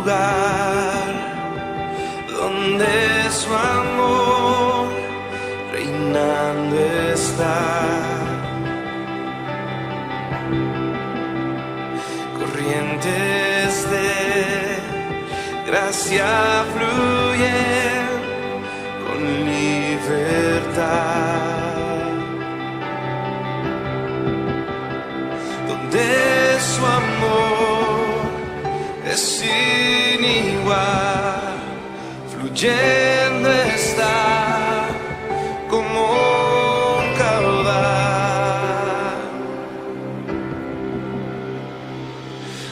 lugar donde su amor reinando está. Corrientes de gracia fluyen con libertad, donde su amor es sin igual, fluyendo está como un caudal.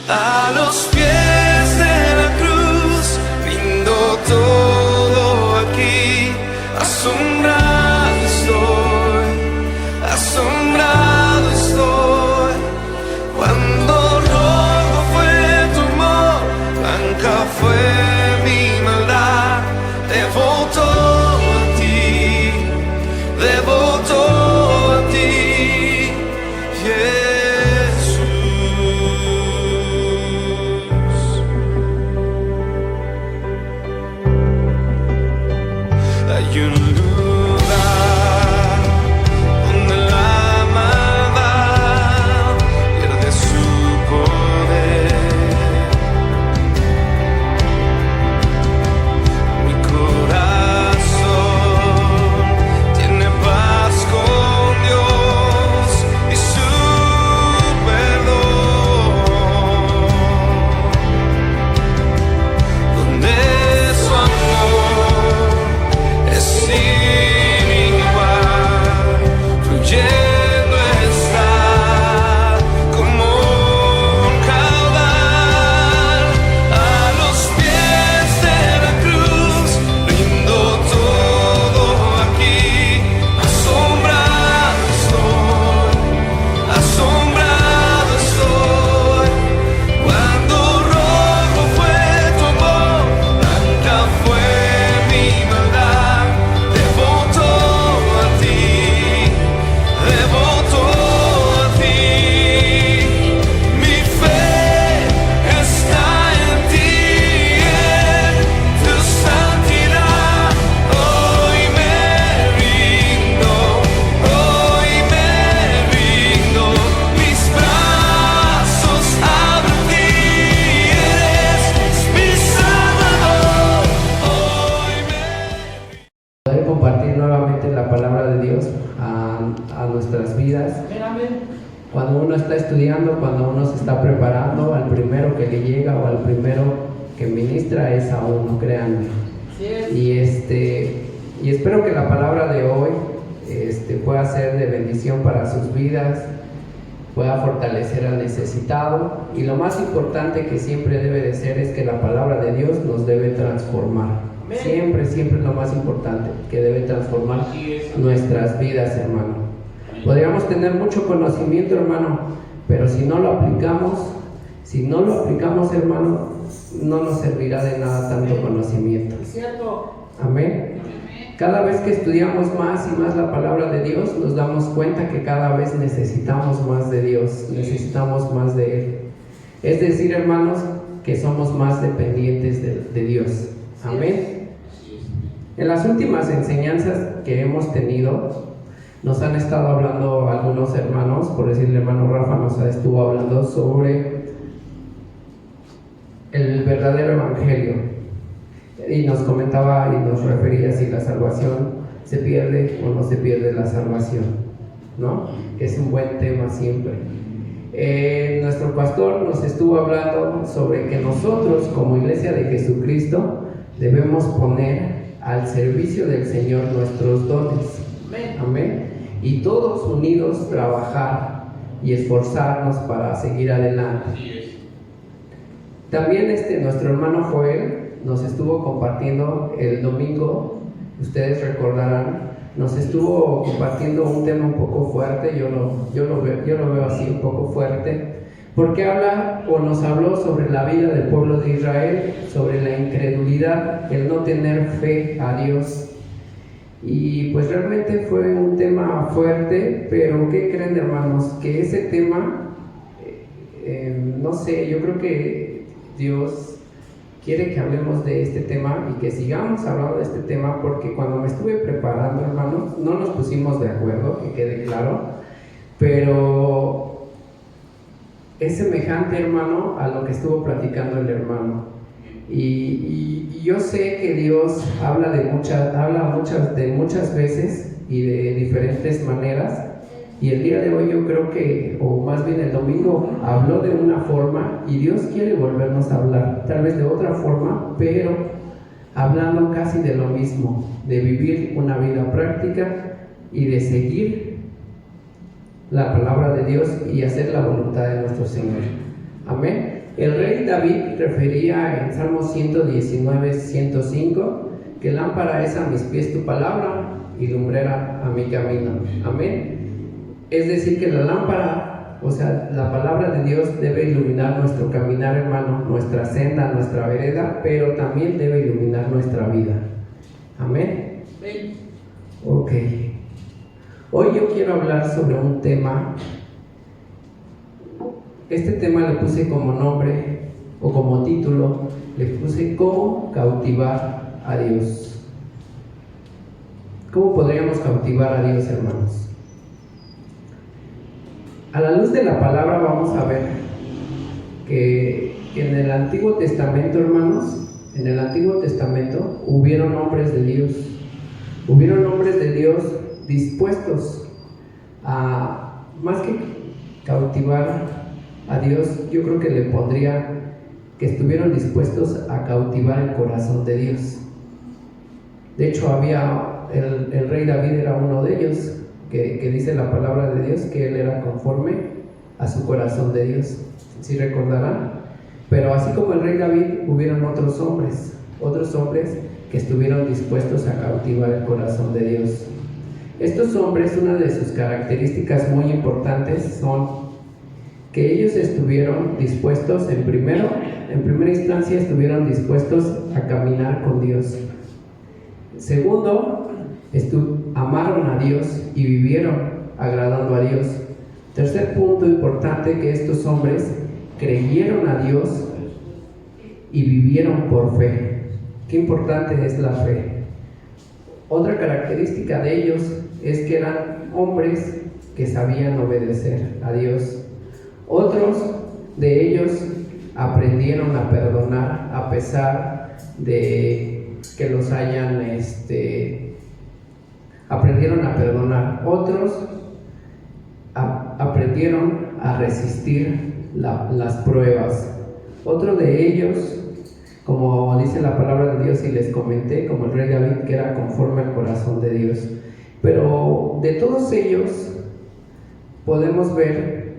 A los pies de la cruz rindo todo aquí, asombrado estoy, asombrado estoy. Cuando rojo fue tu amor, blanca fue mi maldad, debo todo a ti, debo todo a ti, hay un lugar donde la maldad pierde su poder. Mi corazón tiene paz con Dios y su perdón, donde su amor es sin igual, fluyendo está como un caudal. A los pies de la cruz rindo todo aquí, asombrado estoy, asombrado estoy. Cuando rojo fue tu amor, blanca fue mi maldad, debo todo a ti, debo todo a ti. Mi fe está en ti, en tu santidad. Hoy me rindo, mis brazos abro a ti, eres mi Salvador. Hoy me Poder compartir nuevamente la palabra de Dios a nuestras vidas. Cuando uno está estudiando, cuando uno se está preparando, al primero que le llega o al primero que ministra es a uno, créanme. Y espero que la palabra de hoy pueda ser de bendición para sus vidas, pueda fortalecer al necesitado, y lo más importante que siempre debe de ser es que la palabra de Dios nos debe transformar. Siempre, siempre es lo más importante, que debe transformar nuestras vidas, hermano. Podríamos tener mucho conocimiento, hermano, pero si no lo aplicamos, hermano, no nos servirá de nada tanto conocimiento. Amén. Cada vez que estudiamos más y más la palabra de Dios, nos damos cuenta que cada vez necesitamos más de Dios, necesitamos más de Él. Es decir, hermanos, que somos más dependientes de Dios. Amén. En las últimas enseñanzas que hemos tenido, nos han estado hablando algunos hermanos, por decirle, hermano Rafa nos estuvo hablando sobre el verdadero evangelio, y nos comentaba y nos refería si la salvación se pierde o no se pierde la salvación, ¿no? Que es un buen tema siempre. Nuestro pastor nos estuvo hablando sobre que nosotros como Iglesia de Jesucristo debemos poner al servicio del Señor nuestros dones. Amén. Y todos unidos trabajar y esforzarnos para seguir adelante. También nuestro hermano Joel nos estuvo compartiendo el domingo, ustedes recordarán, nos estuvo compartiendo un tema un poco fuerte. Yo lo veo así, un poco fuerte, porque nos habló sobre la vida del pueblo de Israel, sobre la incredulidad, el no tener fe a Dios. Y pues realmente fue un tema fuerte, pero ¿qué creen, hermanos? Que ese tema, no sé, yo creo que Dios quiere que hablemos de este tema y que sigamos hablando de este tema, porque cuando me estuve preparando, hermanos, no nos pusimos de acuerdo, que quede claro, pero es semejante, hermano, a lo que estuvo platicando el hermano. Y yo sé que Dios habla muchas veces y de diferentes maneras. Y el día de hoy yo creo que, o más bien el domingo, habló de una forma y Dios quiere volvernos a hablar, tal vez de otra forma, pero hablando casi de lo mismo, de vivir una vida práctica y de seguir la palabra de Dios y hacer la voluntad de nuestro Señor. Amén. El rey David refería en Salmos 119, 105, que lámpara es a mis pies tu palabra y lumbrera a mi camino. Amén. Es decir, que la lámpara, o sea, la palabra de Dios debe iluminar nuestro caminar, hermano, nuestra senda, nuestra vereda, pero también debe iluminar nuestra vida. Amén. Ok. Hoy yo quiero hablar sobre un tema. Este tema le puse como nombre o como título, le puse ¿cómo cautivar a Dios? ¿Cómo podríamos cautivar a Dios, hermanos? A la luz de la palabra vamos a ver que en el Antiguo Testamento, hermanos, en el Antiguo Testamento hubieron hombres de Dios. Hubieron hombres de Dios dispuestos a, más que cautivar a Dios, yo creo que le pondría que estuvieron dispuestos a cautivar el corazón de Dios. De hecho, el rey David era uno de ellos, que dice la palabra de Dios que él era conforme a su corazón de Dios, si recordarán. Pero así como el rey David, hubieron otros hombres que estuvieron dispuestos a cautivar el corazón de Dios. Estos hombres, una de sus características muy importantes son que ellos estuvieron dispuestos, en primera instancia estuvieron dispuestos a caminar con Dios. Segundo, amaron a Dios y vivieron agradando a Dios. Tercer punto importante, que estos hombres creyeron a Dios y vivieron por fe. Qué importante es la fe. Otra característica de ellos es que eran hombres que sabían obedecer a Dios. Otros de ellos aprendieron a perdonar a pesar de que los hayan aprendieron a perdonar. Otros aprendieron a resistir las pruebas. Otro de ellos, como dice la palabra de Dios y les comenté, como el rey David, que era conforme al corazón de Dios. Pero de todos ellos podemos ver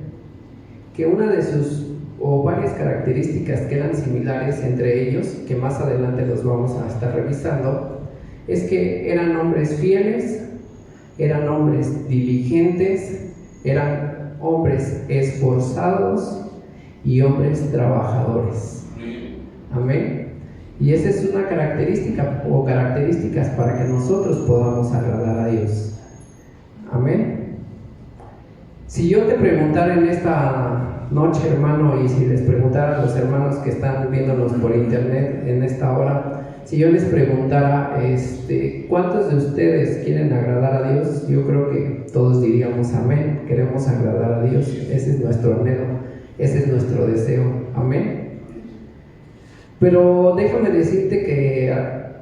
que una de sus o varias características que eran similares entre ellos, que más adelante los vamos a estar revisando, es que eran hombres fieles, eran hombres diligentes, eran hombres esforzados y hombres trabajadores. Amén. Y esa es una característica o características para que nosotros podamos agradar a Dios. Amén. Si yo te preguntara en esta noche, hermano, y si les preguntara a los hermanos que están viéndonos por internet en esta hora, si yo les preguntara, ¿cuántos de ustedes quieren agradar a Dios? Yo creo que todos diríamos amén, queremos agradar a Dios, ese es nuestro anhelo, ese es nuestro deseo, amén. Pero déjame decirte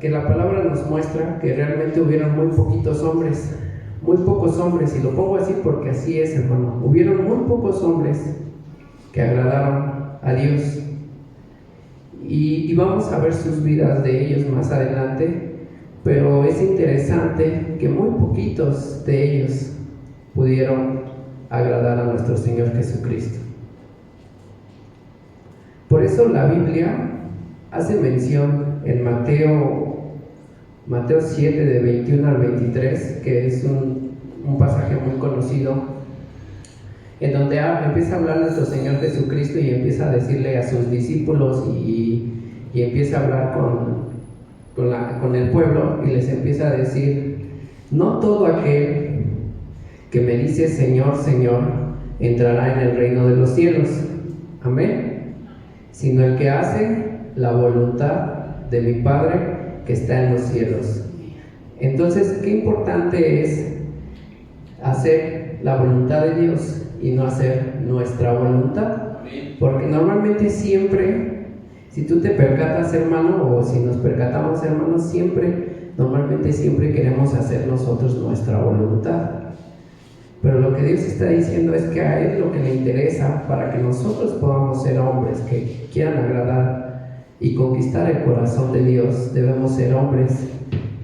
que la palabra nos muestra que realmente hubieron muy poquitos hombres, muy pocos hombres, y lo pongo así porque así es, hermano, hubieron muy pocos hombres que agradaron a Dios. Y vamos a ver sus vidas de ellos más adelante, pero es interesante que muy poquitos de ellos pudieron agradar a nuestro Señor Jesucristo. Por eso la Biblia hace mención en Mateo 7 de 21 al 23, que es un pasaje muy conocido, en donde empieza a hablar nuestro Señor Jesucristo y empieza a decirle a sus discípulos y empieza a hablar con el pueblo y les empieza a decir: no todo aquel que me dice Señor, Señor, entrará en el reino de los cielos, amén, sino el que hace la voluntad de mi Padre que está en los cielos. Entonces, qué importante es hacer la voluntad de Dios y no hacer nuestra voluntad. Porque normalmente siempre, si tú te percatas, hermano, o si nos percatamos, hermanos, normalmente siempre queremos hacer nosotros nuestra voluntad. Pero lo que Dios está diciendo es que a Él lo que le interesa para que nosotros podamos ser hombres que quieran agradar y conquistar el corazón de Dios, debemos ser hombres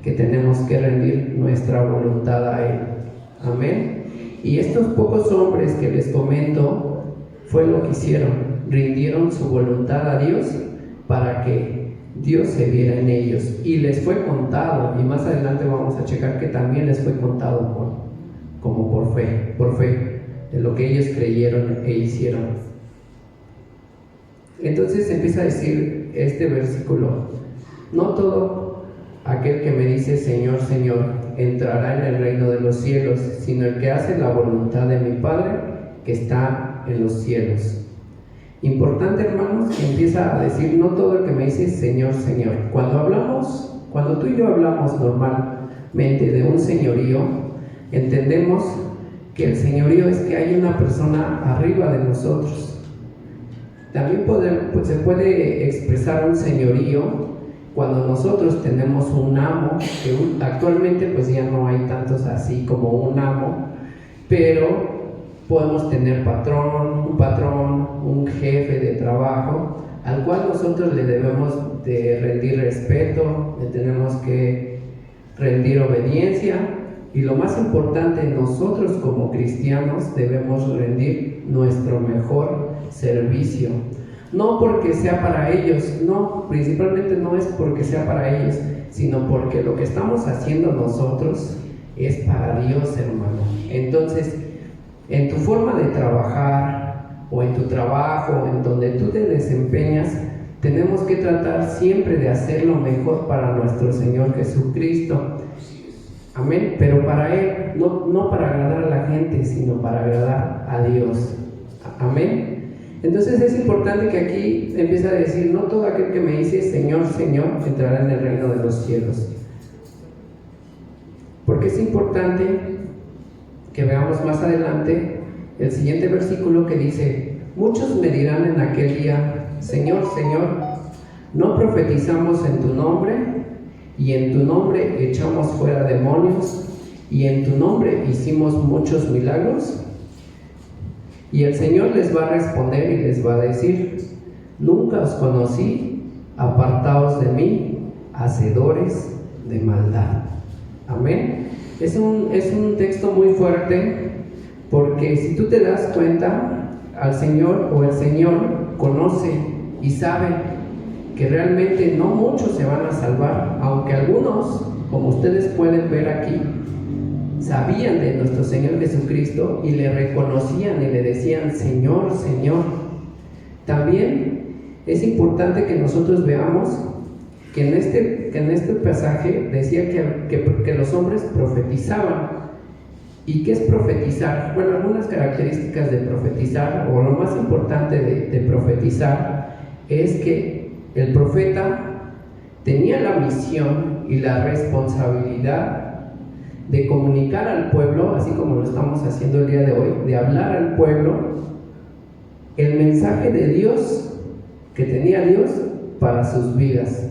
que tenemos que rendir nuestra voluntad a Él. Amén. Y estos pocos hombres que les comento fue lo que hicieron, rindieron su voluntad a Dios para que Dios se viera en ellos, y les fue contado, y más adelante vamos a checar que también les fue contado como por fe, de lo que ellos creyeron e hicieron. Entonces empieza a decir este versículo: no todo aquel que me dice Señor, Señor, entrará en el reino de los cielos, sino el que hace la voluntad de mi Padre que está en los cielos. Importante, hermanos, que empieza a decir no todo el que me dice Señor, Señor. Cuando tú y yo hablamos normalmente de un señorío, entendemos que el señorío es que hay una persona arriba de nosotros. También se puede expresar un señorío cuando nosotros tenemos un amo, que actualmente pues ya no hay tantos así como un amo, pero podemos tener un patrón, un jefe de trabajo, al cual nosotros le debemos de rendir respeto, le tenemos que rendir obediencia, y lo más importante, nosotros como cristianos debemos rendir nuestro mejor servicio. No porque sea para ellos, no, principalmente no es porque sea para ellos, sino porque lo que estamos haciendo nosotros es para Dios, hermano. Entonces, en tu forma de trabajar, o en tu trabajo, en donde tú te desempeñas, tenemos que tratar siempre de hacer lo mejor para nuestro Señor Jesucristo. Amén. Pero para Él, no para agradar a la gente, sino para agradar a Dios. Amén. Entonces es importante que aquí empiece a decir: no todo aquel que me dice Señor, Señor, entrará en el reino de los cielos. Porque es importante que veamos más adelante el siguiente versículo que dice: muchos me dirán en aquel día, Señor, Señor, ¿no profetizamos en tu nombre? Y en tu nombre echamos fuera demonios, y en tu nombre hicimos muchos milagros. Y el Señor les va a responder y les va a decir: nunca os conocí, apartaos de mí, hacedores de maldad. Amén. Es un texto muy fuerte, porque si tú te das cuenta, al Señor, o el Señor conoce y sabe que realmente no muchos se van a salvar, aunque algunos, como ustedes pueden ver aquí, sabían de nuestro Señor Jesucristo y le reconocían y le decían Señor, Señor. También es importante que nosotros veamos que en este pasaje decía que los hombres profetizaban. ¿Y qué es profetizar? Bueno, algunas características de profetizar, o lo más importante de profetizar, es que el profeta tenía la misión y la responsabilidad de comunicar al pueblo, así como lo estamos haciendo el día de hoy, de hablar al pueblo el mensaje de Dios que tenía Dios para sus vidas.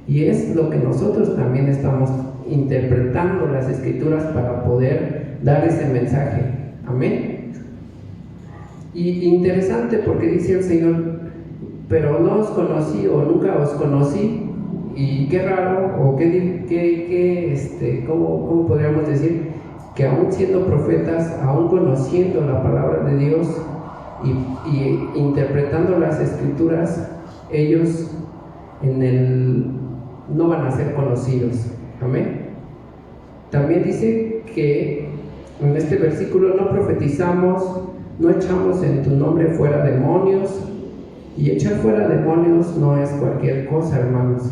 Y es lo que nosotros también estamos interpretando las Escrituras para poder dar ese mensaje. Amén. Y interesante, porque dice el Señor: pero no os conocí, o nunca os conocí. Y qué raro, o ¿cómo podríamos decir? Que aún siendo profetas, aún conociendo la palabra de Dios y interpretando las Escrituras, ellos no van a ser conocidos. Amén. También dice que en este versículo: no profetizamos, no echamos en tu nombre fuera demonios. Y echar fuera demonios no es cualquier cosa, hermanos.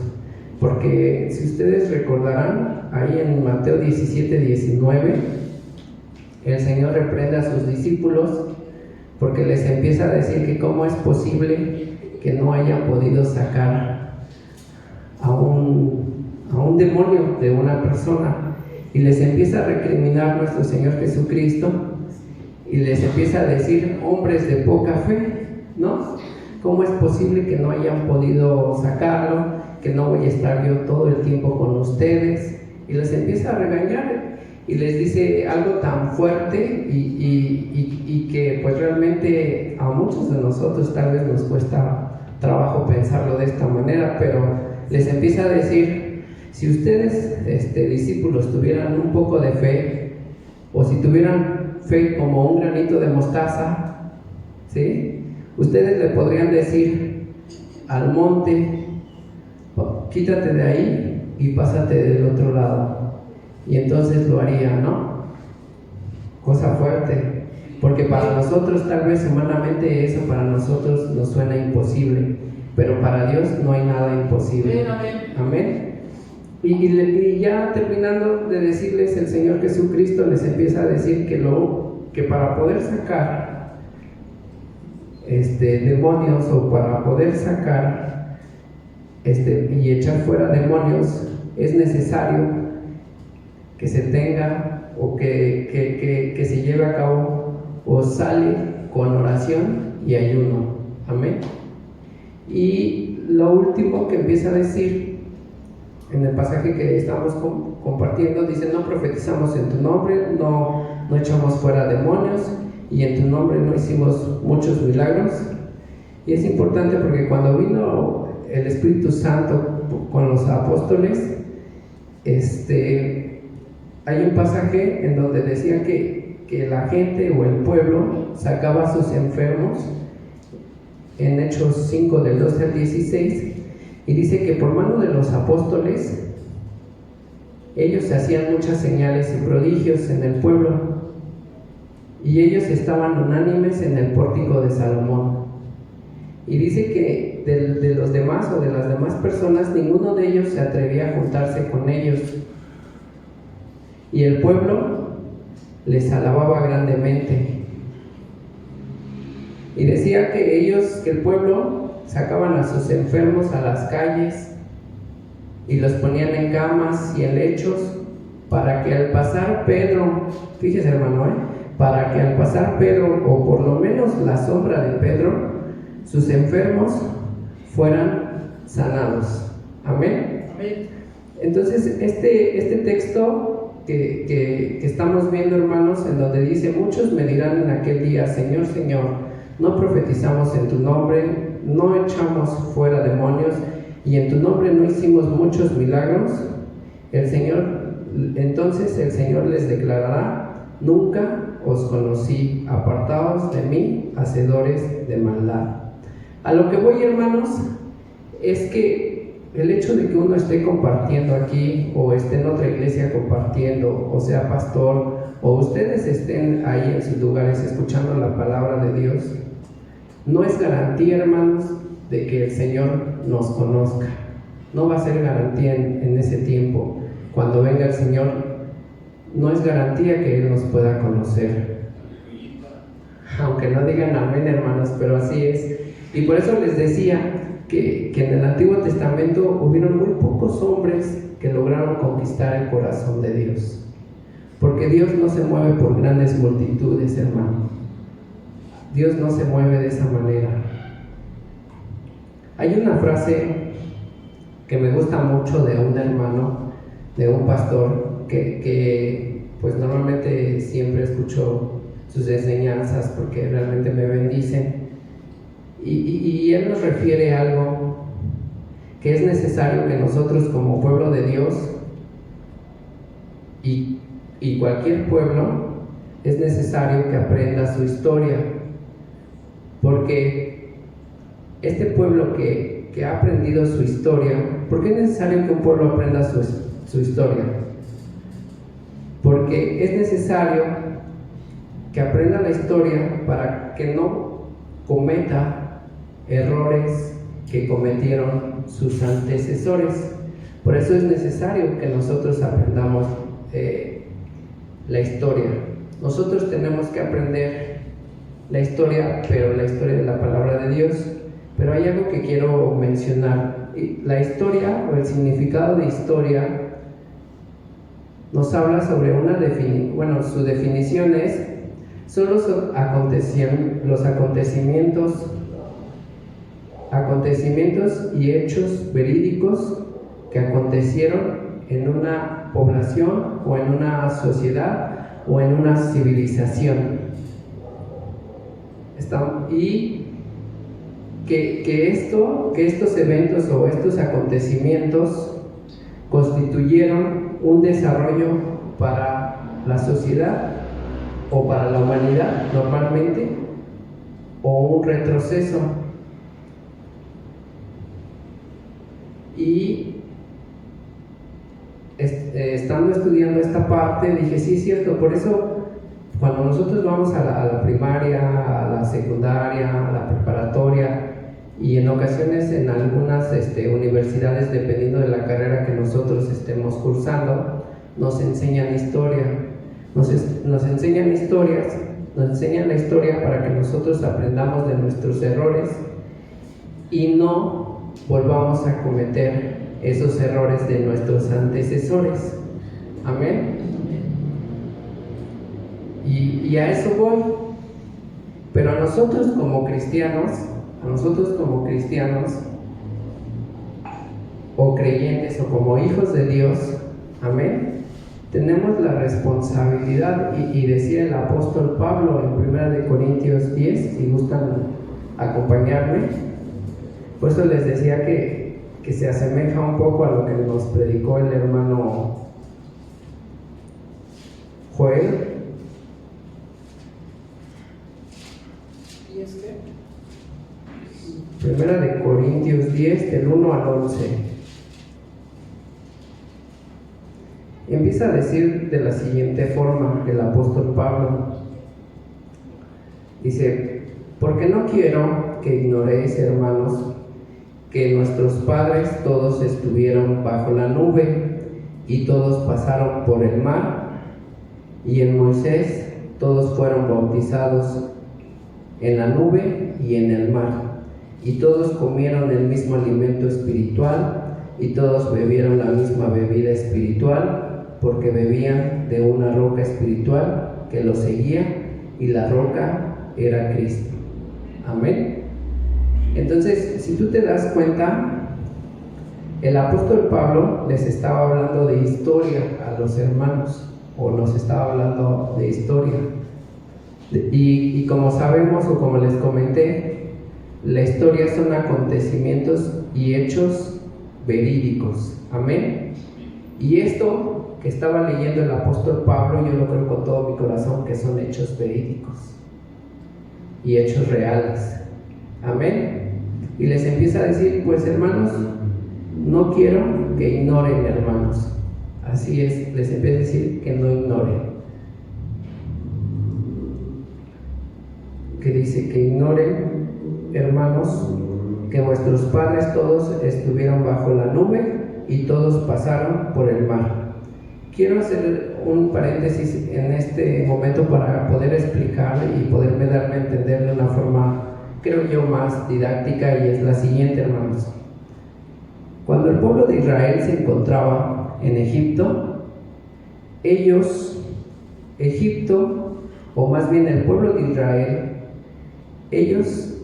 Porque si ustedes recordarán, ahí en Mateo 17:19, el Señor reprende a sus discípulos porque les empieza a decir que cómo es posible que no hayan podido sacar a un demonio de una persona y les empieza a recriminar nuestro Señor Jesucristo y les empieza a decir: hombres de poca fe, ¿no? ¿Cómo es posible que no hayan podido sacarlo? Que no voy a estar yo todo el tiempo con ustedes. Y les empieza a regañar y les dice algo tan fuerte y que pues realmente a muchos de nosotros tal vez nos cuesta trabajo pensarlo de esta manera, pero les empieza a decir: si ustedes, discípulos, tuvieran un poco de fe, o si tuvieran fe como un granito de mostaza, ¿sí? Ustedes le podrían decir al monte: quítate de ahí y pásate del otro lado, y entonces lo haría, ¿no? Cosa fuerte, porque para nosotros tal vez humanamente eso para nosotros nos suena imposible, pero para Dios no hay nada imposible. Amén. Y ya terminando de decirles, el Señor Jesucristo les empieza a decir que para poder sacar demonios, o para poder sacar y echar fuera demonios, es necesario que se tenga, o que se lleve a cabo, o sale con oración y ayuno. Amén. Y lo último que empieza a decir en el pasaje que estamos compartiendo, dice: no profetizamos en tu nombre, no echamos fuera demonios, y en tu nombre no hicimos muchos milagros. Y es importante porque cuando vino el Espíritu Santo con los apóstoles, hay un pasaje en donde decía que la gente o el pueblo sacaba a sus enfermos, en Hechos 5 del 12 al 16, y dice que por mano de los apóstoles ellos hacían muchas señales y prodigios en el pueblo, y ellos estaban unánimes en el pórtico de Salomón. Y dice que de los demás, o de las demás personas, ninguno de ellos se atrevía a juntarse con ellos, y el pueblo les alababa grandemente. Y decía que el pueblo sacaban a sus enfermos a las calles y los ponían en camas y en lechos, para que al pasar Pedro, fíjese hermano, para que al pasar Pedro, o por lo menos la sombra de Pedro, sus enfermos fueran sanados. Amén. Amén. Entonces este texto que estamos viendo, hermanos, en donde dice: muchos me dirán en aquel día: Señor, Señor, no profetizamos en tu nombre, no echamos fuera demonios, y en tu nombre no hicimos muchos milagros. Entonces el Señor les declarará: nunca os conocí, apartaos de mí, hacedores de maldad. A lo que voy, hermanos, es que el hecho de que uno esté compartiendo aquí, o esté en otra iglesia compartiendo, o sea pastor, o ustedes estén ahí en sus lugares escuchando la palabra de Dios, no es garantía, hermanos, de que el Señor nos conozca. No va a ser garantía en ese tiempo. Cuando venga el Señor, no es garantía que Él nos pueda conocer. Aunque no digan amén, hermanos, pero así es. Y por eso les decía que en el Antiguo Testamento hubieron muy pocos hombres que lograron conquistar el corazón de Dios. Porque Dios no se mueve por grandes multitudes, hermano. Dios no se mueve de esa manera. Hay una frase que me gusta mucho de un hermano, de un pastor, que pues normalmente siempre escucho sus enseñanzas porque realmente me bendicen. Y él nos refiere a algo que es necesario que nosotros, como pueblo de Dios, y cualquier pueblo, es necesario que aprenda su historia, porque este pueblo que ha aprendido su historia, ¿por qué es necesario que un pueblo aprenda su historia? Porque es necesario que aprenda la historia para que no cometa errores que cometieron sus antecesores. Por eso es necesario que nosotros aprendamos la historia. Nosotros tenemos que aprender la historia, pero la historia de la palabra de Dios. Pero hay algo que quiero mencionar, la historia o el significado de historia nos habla sobre una definición, bueno, su definición es, son los acontecimientos y hechos verídicos que acontecieron en una población o en una sociedad o en una civilización. Y que estos eventos o estos acontecimientos constituyeron un desarrollo para la sociedad o para la humanidad normalmente, o un retroceso. Y estando estudiando esta parte dije, sí, es cierto. Por eso cuando nosotros vamos a la primaria, a la secundaria, a la preparatoria, y en ocasiones en algunas universidades, dependiendo de la carrera que nosotros estemos cursando, nos enseñan historia, nos enseñan historias, nos enseñan la historia para que nosotros aprendamos de nuestros errores y no volvamos a cometer esos errores de nuestros antecesores. Amén. Y a eso voy. Pero a nosotros como cristianos o creyentes o como hijos de Dios, amén, tenemos la responsabilidad, y decía el apóstol Pablo en 1 Corintios 10, si gustan acompañarme. Por eso les decía que se asemeja un poco a lo que nos predicó el hermano Joel. ¿Y es que? 1 Corintios 10, del 1 al 11. Empieza a decir de la siguiente forma el apóstol Pablo. Dice: porque no quiero que ignoréis, hermanos, que nuestros padres todos estuvieron bajo la nube y todos pasaron por el mar, y en Moisés todos fueron bautizados en la nube y en el mar, y todos comieron el mismo alimento espiritual y todos bebieron la misma bebida espiritual, porque bebían de una roca espiritual que los seguía, y la roca era Cristo. Amén. Entonces, si tú te das cuenta, el apóstol Pablo les estaba hablando de historia a los hermanos, o nos estaba hablando de historia. Y como sabemos, o como les comenté, la historia son acontecimientos y hechos verídicos. Amén. Y esto que estaba leyendo el apóstol Pablo, yo lo creo con todo mi corazón que son hechos verídicos y hechos reales. Amén. Y les empieza a decir, pues hermanos, no quiero que ignoren, hermanos. Así es, les empieza a decir que no ignoren. Que dice que ignoren, hermanos, que vuestros padres todos estuvieron bajo la nube y todos pasaron por el mar. Quiero hacer un paréntesis en este momento para poder explicar y poderme darme a entender de una forma, creo yo, más didáctica, y es la siguiente, hermanos. Cuando el pueblo de Israel se encontraba en Egipto, o más bien el pueblo de Israel, ellos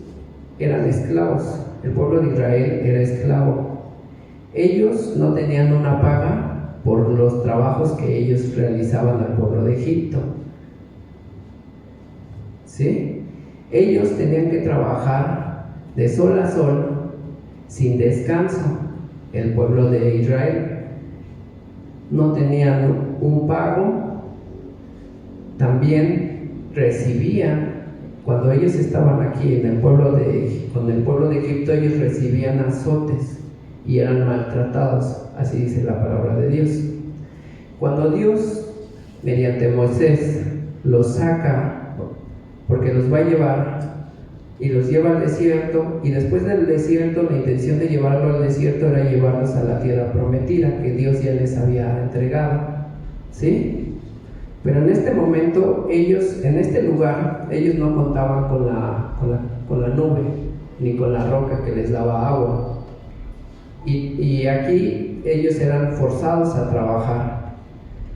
eran esclavos. El pueblo de Israel era esclavo. Ellos no tenían una paga por los trabajos que ellos realizaban al pueblo de Egipto. ¿Sí? Ellos tenían que trabajar de sol a sol, sin descanso. El pueblo de Israel no tenían un pago. También recibían, cuando ellos estaban aquí con el pueblo de Egipto, ellos recibían azotes y eran maltratados. Así dice la palabra de Dios. Cuando Dios, mediante Moisés, los saca, porque los va a llevar, y los lleva al desierto, y después del desierto, la intención de llevarlo al desierto era llevarlos a la tierra prometida que Dios ya les había entregado, ¿sí? Pero en este momento, en este lugar, ellos no contaban con la nube, ni con la roca que les daba agua. y aquí ellos eran forzados a trabajar.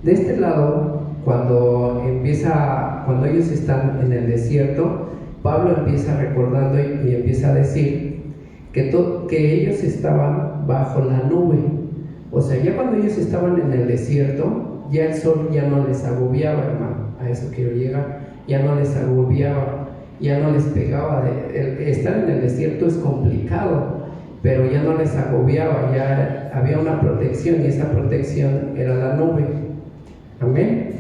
De este lado, cuando ellos están en el desierto, Pablo empieza recordando y empieza a decir que ellos estaban bajo la nube. O sea, ya cuando ellos estaban en el desierto, ya el sol ya no les agobiaba, hermano. A eso quiero llegar. Ya no les agobiaba, ya no les pegaba. Estar en el desierto es complicado, pero ya no les agobiaba, ya había una protección y esa protección era la nube. Amén.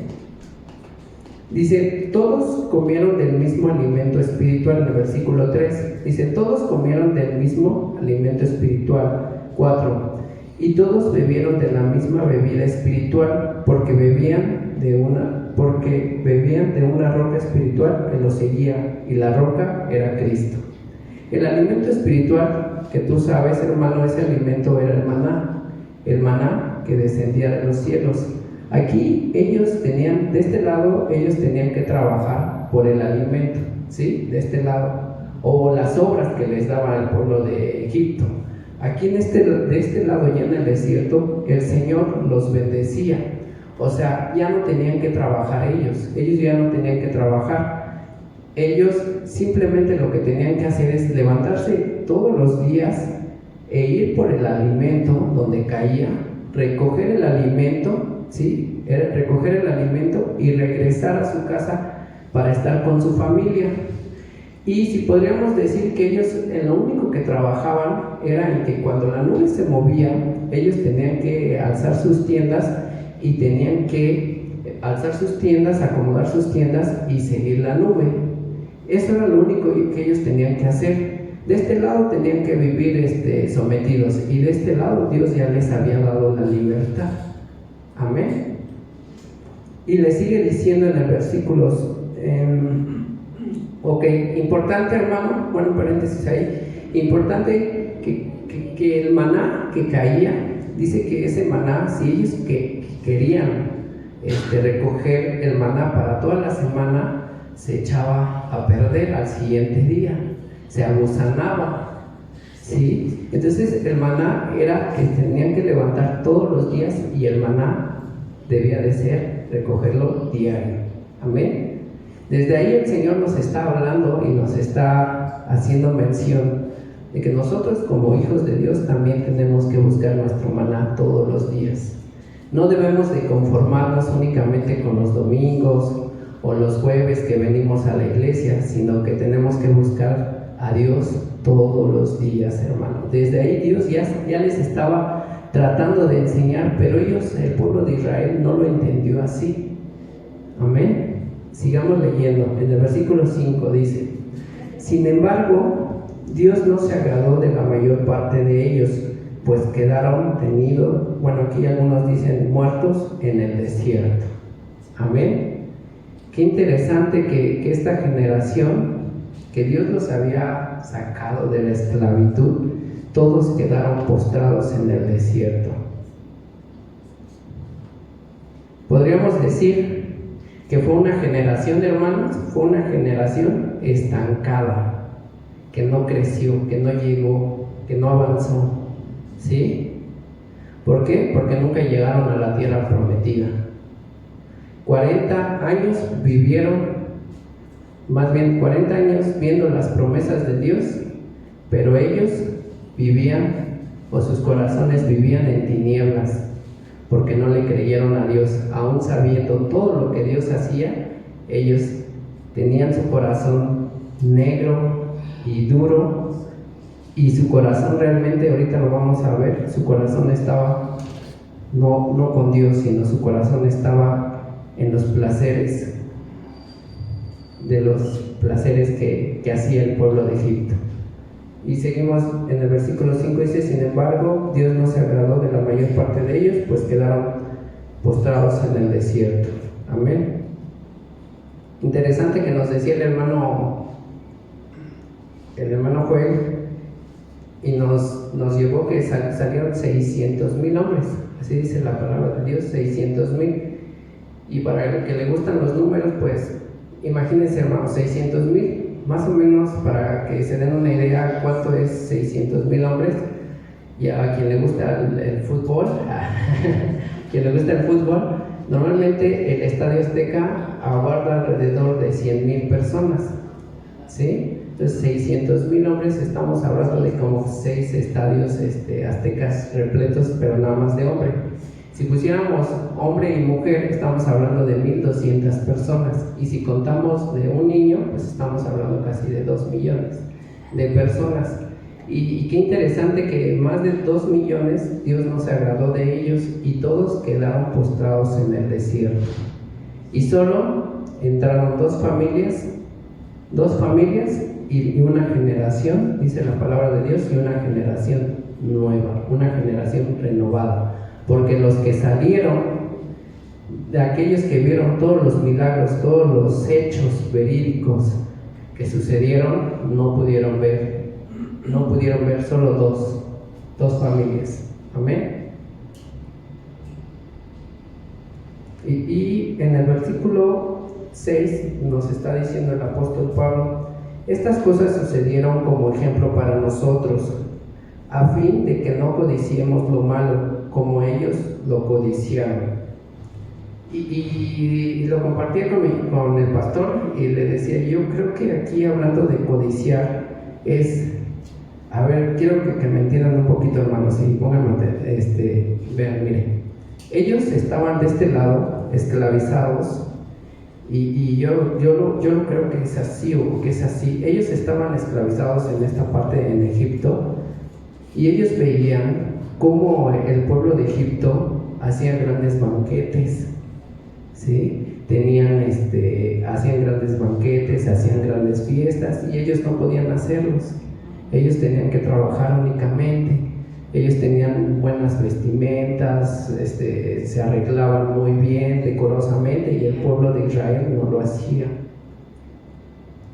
Dice, todos comieron del mismo alimento espiritual, en el versículo 3. Dice, todos comieron del mismo alimento espiritual. 4. Y todos bebieron de la misma bebida espiritual, porque bebían de una roca espiritual que los seguía, y la roca era Cristo. El alimento espiritual que tú sabes, hermano, ese alimento era el maná que descendía de los cielos. Aquí ellos tenían, de este lado, ellos tenían que trabajar por el alimento, ¿sí? De este lado, o las obras que les daba el pueblo de Egipto. Aquí de este lado, ya en el desierto, el Señor los bendecía. O sea, ya no tenían que trabajar ellos ya no tenían que trabajar. Ellos simplemente lo que tenían que hacer es levantarse todos los días e ir por el alimento donde caía, recoger el alimento, ¿sí? Recoger el alimento y regresar a su casa para estar con su familia. Y si podríamos decir que ellos en lo único que trabajaban era en que cuando la nube se movía, ellos tenían que alzar sus tiendas y tenían que alzar sus tiendas, acomodar sus tiendas y seguir la nube. Eso era lo único que ellos tenían que hacer. De este lado tenían que vivir sometidos, y de este lado Dios ya les había dado la libertad. Amén. Y le sigue diciendo en el versículos importante, hermano, bueno, paréntesis ahí, importante que el maná que caía, dice que ese maná, si ellos querían recoger el maná para toda la semana, se echaba a perder al siguiente día, se agusanaba, ¿sí? Entonces el maná era que tenían que levantar todos los días, y el maná debía de ser recogerlo diario. Amén. Desde ahí el Señor nos está hablando y nos está haciendo mención de que nosotros como hijos de Dios también tenemos que buscar nuestro maná todos los días. No debemos de conformarnos únicamente con los domingos o los jueves que venimos a la iglesia, sino que tenemos que buscar a Dios todos los días, hermano. Desde ahí Dios ya les estaba tratando de enseñar, pero ellos, el pueblo de Israel, no lo entendió así. Amén. Sigamos leyendo. En el versículo 5 dice: sin embargo, Dios no se agradó de la mayor parte de ellos, pues quedaron tenidos, aquí algunos dicen muertos en el desierto. Amén. Qué interesante que esta generación, que Dios los había sacado de la esclavitud, todos quedaron postrados en el desierto. Podríamos decir que fue una generación, hermanos, fue una generación estancada, que no creció, que no llegó, que no avanzó, ¿sí? ¿Por qué? Porque nunca llegaron a la tierra prometida. 40 años vivieron, más bien 40 años viendo las promesas de Dios, pero ellos vivían, o sus corazones vivían en tinieblas, porque no le creyeron a Dios. Aún sabiendo todo lo que Dios hacía, ellos tenían su corazón negro y duro, y su corazón realmente, ahorita lo vamos a ver, su corazón estaba no con Dios, sino su corazón estaba en los placeres, de los placeres que hacía el pueblo de Egipto. Y seguimos en el versículo 5, dice: sin embargo, Dios no se agradó de la mayor parte de ellos, pues quedaron postrados en el desierto. Amén. Interesante que nos decía el hermano Joel, y nos llevó que salieron 600,000 hombres, así dice la palabra de Dios, 600,000. Y para el que le gustan los números, pues imagínense, hermanos, 600,000, más o menos, para que se den una idea cuánto es 600,000 hombres. Y a quien le gusta el fútbol, quien le gusta el fútbol, normalmente el Estadio Azteca aguarda alrededor de 100,000 personas, ¿sí? Entonces 600,000 hombres, estamos hablando de como 6 estadios aztecas repletos, pero nada más de hombre. Si pusiéramos hombre y mujer, estamos hablando de 1,200 personas, y si contamos de un niño, pues estamos hablando casi de 2 millones de personas. Y qué interesante que más de 2 millones Dios no se agradó de ellos, y todos quedaron postrados en el desierto. Y solo entraron dos familias y una generación, dice la palabra de Dios, y una generación nueva, una generación renovada. Porque los que salieron, de aquellos que vieron todos los milagros, todos los hechos verídicos que sucedieron, no pudieron ver solo dos familias. Amén. Y en el versículo 6 nos está diciendo el apóstol Pablo: estas cosas sucedieron como ejemplo para nosotros, a fin de que no codiciemos lo malo como ellos lo codiciaron. Y lo compartía con el pastor, y le decía: yo creo que aquí, hablando de codiciar, es, a ver, quiero que me entiendan un poquito, hermanos, y pónganme, vean, miren, ellos estaban de este lado, esclavizados, y yo no creo que es así, o que es así. Ellos estaban esclavizados en esta parte, en Egipto, y ellos veían cómo el pueblo de Egipto hacía grandes banquetes, ¿sí? Hacían grandes banquetes, hacían grandes fiestas, y ellos no podían hacerlos. Ellos tenían que trabajar únicamente. Ellos tenían buenas vestimentas, se arreglaban muy bien, decorosamente, y el pueblo de Israel no lo hacía,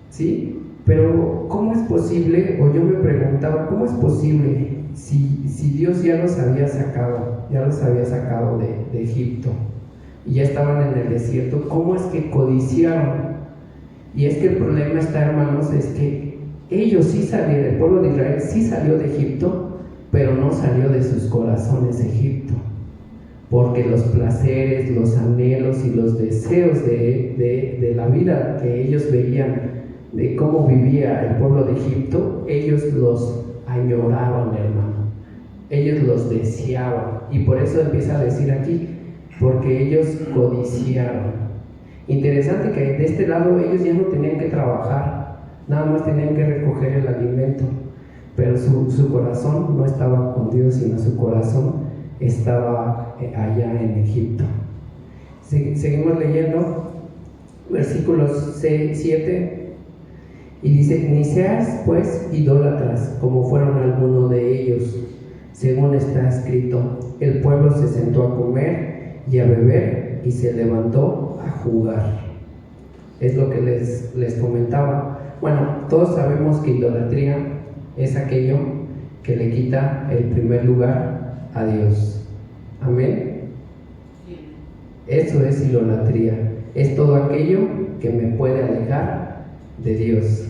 ¿sí? Pero ¿cómo es posible? O yo me preguntaba, ¿cómo es posible si Dios ya los había sacado de Egipto, y ya estaban en el desierto? ¿Cómo es que codiciaron? Y es que el problema está, hermanos, es que ellos sí salieron, el pueblo de Israel sí salió de Egipto, pero no salió de sus corazones Egipto, porque los placeres, los anhelos y los deseos de la vida que ellos veían, de cómo vivía el pueblo de Egipto, ellos los añoraban, hermano. Ellos los deseaban, y por eso empieza a decir aquí, porque ellos codiciaron. Interesante que de este lado ellos ya no tenían que trabajar, nada más tenían que recoger el alimento, pero su corazón no estaba con Dios, sino su corazón estaba allá en Egipto. Seguimos leyendo versículos 7. Y dice: ni seas pues idólatras, como fueron algunos de ellos, según está escrito: el pueblo se sentó a comer y a beber, y se levantó a jugar. Es lo que les comentaba. Bueno, todos sabemos que idolatría es aquello que le quita el primer lugar a Dios. Amén. Eso es idolatría. Es todo aquello que me puede alejar de Dios.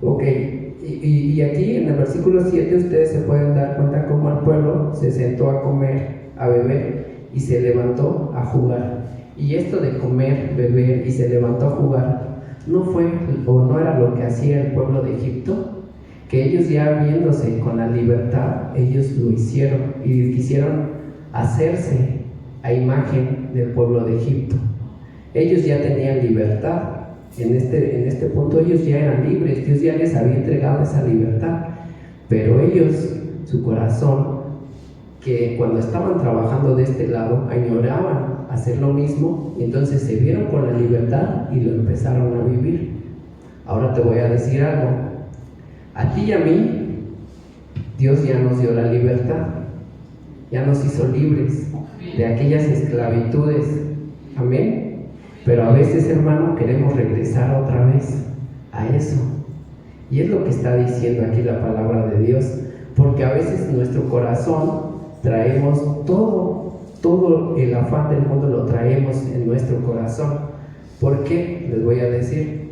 Ok, y aquí en el versículo 7 ustedes se pueden dar cuenta cómo el pueblo se sentó a comer, a beber, y se levantó a jugar. Y esto de comer, beber y se levantó a jugar, no fue o no era lo que hacía el pueblo de Egipto, que ellos, ya viéndose con la libertad, ellos lo hicieron y quisieron hacerse a imagen del pueblo de Egipto. Ellos ya tenían libertad. En este punto ellos ya eran libres, Dios ya les había entregado esa libertad, pero ellos, su corazón, que cuando estaban trabajando de este lado, añoraban hacer lo mismo, y entonces se vieron con la libertad y lo empezaron a vivir. Ahora te voy a decir algo: a ti y a mí, Dios ya nos dio la libertad, ya nos hizo libres de aquellas esclavitudes. Amén. Pero a veces, hermano, queremos regresar otra vez a eso. Y es lo que está diciendo aquí la palabra de Dios. Porque a veces en nuestro corazón traemos todo el afán del mundo, lo traemos en nuestro corazón. ¿Por qué? Les voy a decir.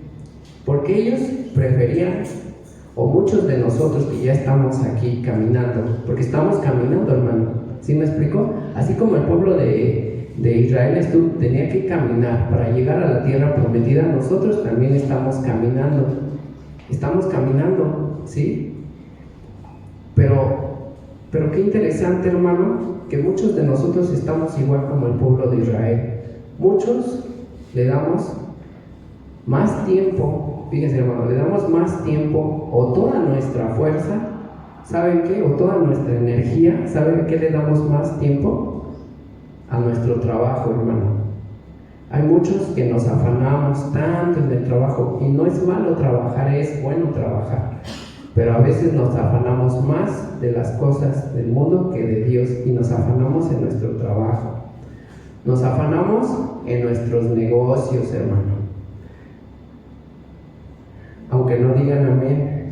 Porque ellos preferían, o muchos de nosotros que ya estamos aquí caminando, porque estamos caminando, hermano, ¿sí me explico? Así como el pueblo de Israel tenía que caminar para llegar a la tierra prometida, nosotros también estamos caminando, ¿sí? Pero qué interesante, hermano, que muchos de nosotros estamos igual como el pueblo de Israel. Muchos le damos más tiempo, fíjense, hermano, le damos más tiempo o toda nuestra fuerza, ¿saben qué? O toda nuestra energía, ¿saben qué le damos más tiempo? A nuestro trabajo, hermano. Hay muchos que nos afanamos tanto en el trabajo, y no es malo trabajar, es bueno trabajar, pero a veces nos afanamos más de las cosas del mundo que de Dios, y nos afanamos en nuestro trabajo, nos afanamos en nuestros negocios, hermano, aunque no digan amén.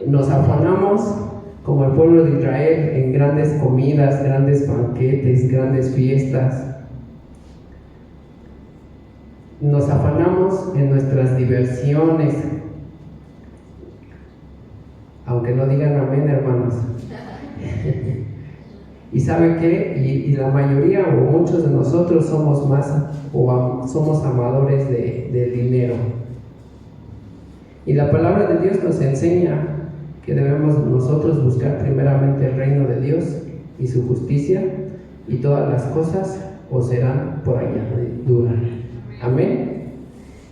Nos afanamos como el pueblo de Israel en grandes comidas, grandes banquetes, grandes fiestas. Nos afanamos en nuestras diversiones, aunque no digan amén, hermanos. ¿Y sabe qué? Y la mayoría o muchos de nosotros somos somos amadores del dinero. Y la palabra de Dios nos enseña que debemos nosotros buscar primeramente el reino de Dios y su justicia, y todas las cosas os serán por añadidura. Amén.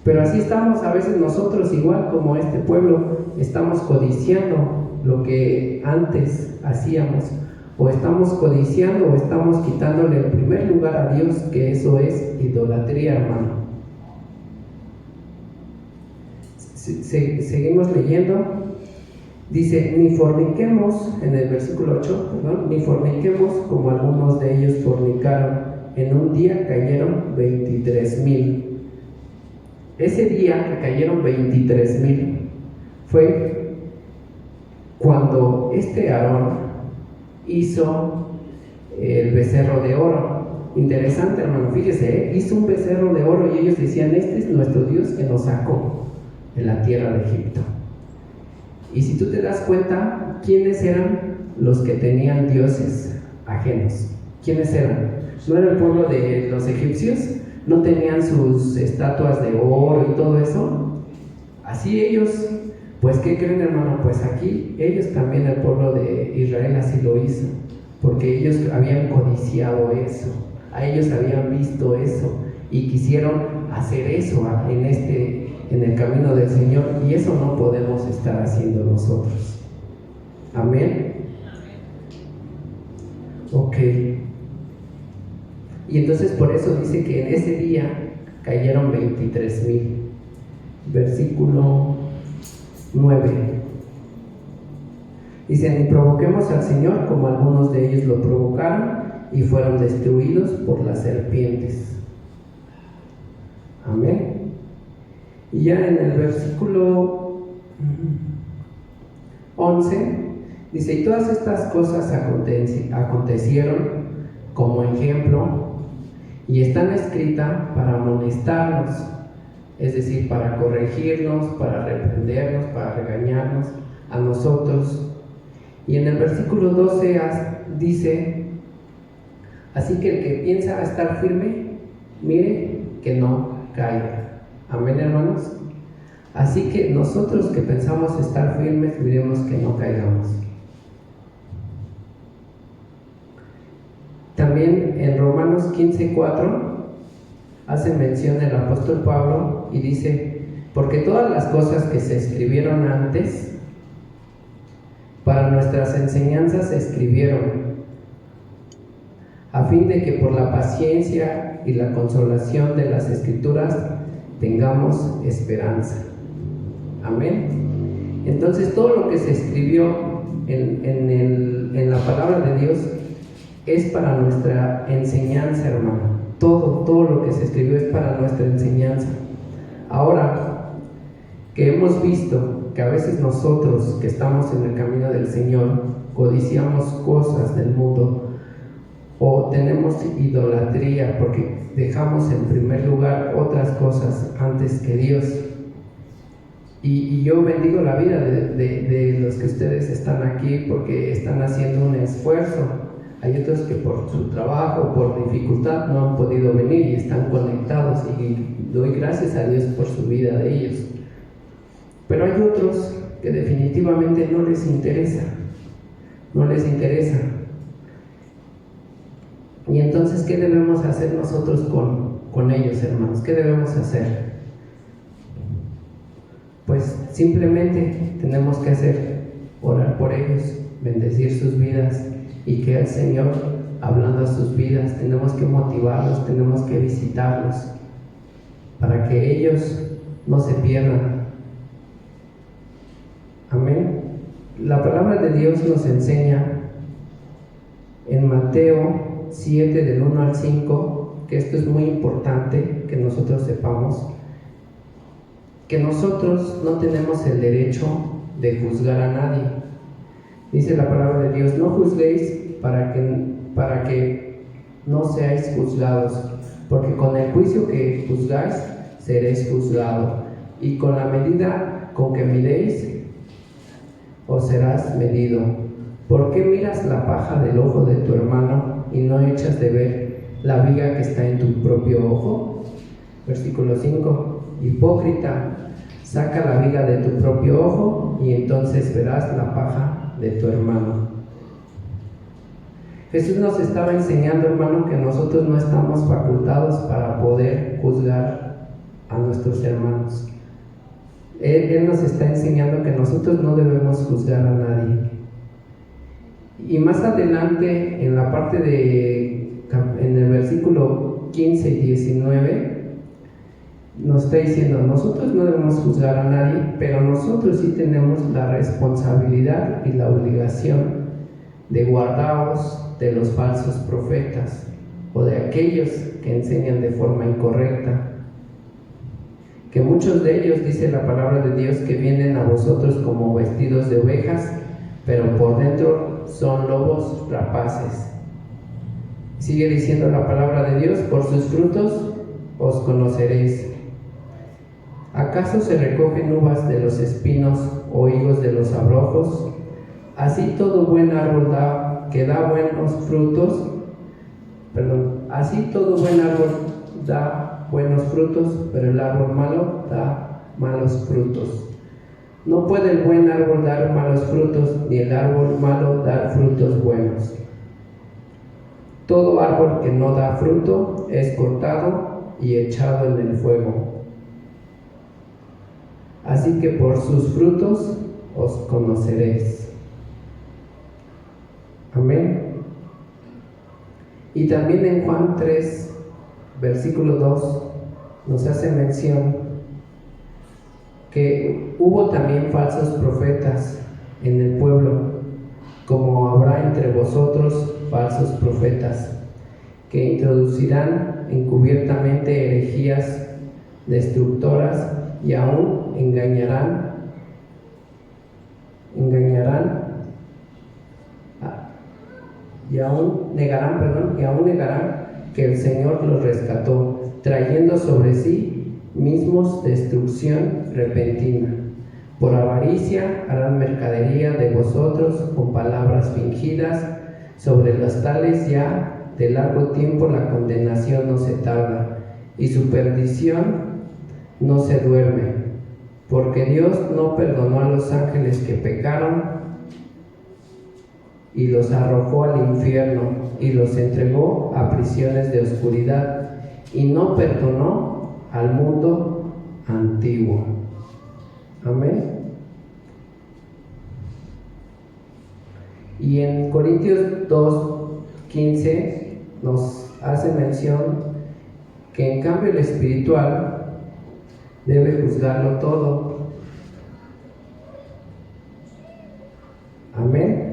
Pero así estamos a veces nosotros, igual como este pueblo, estamos codiciando lo que antes hacíamos, o estamos codiciando o estamos quitándole el primer lugar a Dios, que eso es idolatría, hermano. Seguimos leyendo. Dice: ni forniquemos, en el versículo 8, ni forniquemos como algunos de ellos fornicaron. En un día cayeron 23,000. Ese día que cayeron 23,000 fue cuando Aarón hizo el becerro de oro. Interesante, hermano, fíjese, hizo un becerro de oro, y ellos decían: este es nuestro Dios que nos sacó de la tierra de Egipto. Y si tú te das cuenta, ¿quiénes eran los que tenían dioses ajenos? ¿Quiénes eran? ¿No era el pueblo de los egipcios? ¿No tenían sus estatuas de oro y todo eso? Así ellos, pues ¿qué creen, hermano? Pues aquí ellos también, el pueblo de Israel, así lo hizo, porque ellos habían codiciado eso, a ellos habían visto eso y quisieron hacer eso en el camino del Señor, y eso no podemos estar haciendo nosotros. Amén. Ok. Y entonces por eso dice que en ese día cayeron 23,000. Versículo 9. Dice: ni provoquemos al Señor como algunos de ellos lo provocaron y fueron destruidos por las serpientes. Amén. Y ya en el versículo 11 dice: y todas estas cosas acontecieron como ejemplo, y están escritas para amonestarnos, es decir, para corregirnos, para reprendernos, para regañarnos a nosotros. Y en el versículo 12 dice: así que el que piensa estar firme, mire que no caiga. Amén, hermanos. Así que nosotros que pensamos estar firmes, miremos que no caigamos. También en Romanos 15:4 hace mención el apóstol Pablo y dice: porque todas las cosas que se escribieron antes para nuestras enseñanzas se escribieron, a fin de que por la paciencia y la consolación de las Escrituras tengamos esperanza. Amén. Entonces todo lo que se escribió en la palabra de Dios es para nuestra enseñanza, hermano. Todo lo que se escribió es para nuestra enseñanza. Ahora que hemos visto que a veces nosotros que estamos en el camino del Señor codiciamos cosas del mundo, o tenemos idolatría porque dejamos en primer lugar otras cosas antes que Dios, Y yo bendigo la vida de los que ustedes están aquí porque están haciendo un esfuerzo. Hay otros que por su trabajo, por dificultad, no han podido venir y están conectados, y doy gracias a Dios por su vida de ellos. Pero hay otros que definitivamente no les interesa. Y entonces, ¿qué debemos hacer nosotros con ellos, hermanos? ¿Qué debemos hacer? Pues simplemente tenemos que orar por ellos, bendecir sus vidas, y que el Señor, hablando a sus vidas, tenemos que motivarlos, tenemos que visitarlos, para que ellos no se pierdan. Amén. La palabra de Dios nos enseña en Mateo 7, del 1 al 5, que esto es muy importante que nosotros sepamos, que nosotros no tenemos el derecho de juzgar a nadie. Dice la palabra de Dios: no juzguéis para que no seáis juzgados, porque con el juicio que juzgáis seréis juzgados, y con la medida con que midéis os serás medido. ¿Por qué miras la paja del ojo de tu hermano y no echas de ver la viga que está en tu propio ojo? Versículo 5: hipócrita, saca la viga de tu propio ojo y entonces verás la paja de tu hermano. Jesús nos estaba enseñando, hermano, que nosotros no estamos facultados para poder juzgar a nuestros hermanos. Él nos está enseñando que nosotros no debemos juzgar a nadie. Y más adelante, en la parte en el versículo 15 y 19, nos está diciendo: nosotros no debemos juzgar a nadie, pero nosotros sí tenemos la responsabilidad y la obligación de guardaos de los falsos profetas o de aquellos que enseñan de forma incorrecta, que muchos de ellos, dice la palabra de Dios, que vienen a vosotros como vestidos de ovejas, pero por dentro son lobos rapaces. Sigue diciendo la palabra de Dios: por sus frutos os conoceréis. ¿Acaso se recogen uvas de los espinos o higos de los abrojos? Así todo buen árbol da buenos frutos, pero el árbol malo da malos frutos. No puede el buen árbol dar malos frutos, ni el árbol malo dar frutos buenos. Todo árbol que no da fruto es cortado y echado en el fuego. Así que por sus frutos os conoceréis. Amén. Y también en Juan 3, versículo 2, nos hace mención que hubo también falsos profetas en el pueblo, como habrá entre vosotros falsos profetas, que introducirán encubiertamente herejías destructoras y aún negarán que el Señor los rescató, trayendo sobre sí mismos destrucción repentina. Por avaricia harán mercadería de vosotros con palabras fingidas. Sobre los tales ya de largo tiempo la condenación no se tarda, y su perdición no se duerme, porque Dios no perdonó a los ángeles que pecaron y los arrojó al infierno y los entregó a prisiones de oscuridad, y no perdonó al mundo antiguo. Amén. Y en Corintios 2:15 nos hace mención que en cambio el espiritual debe juzgarlo todo. Amén.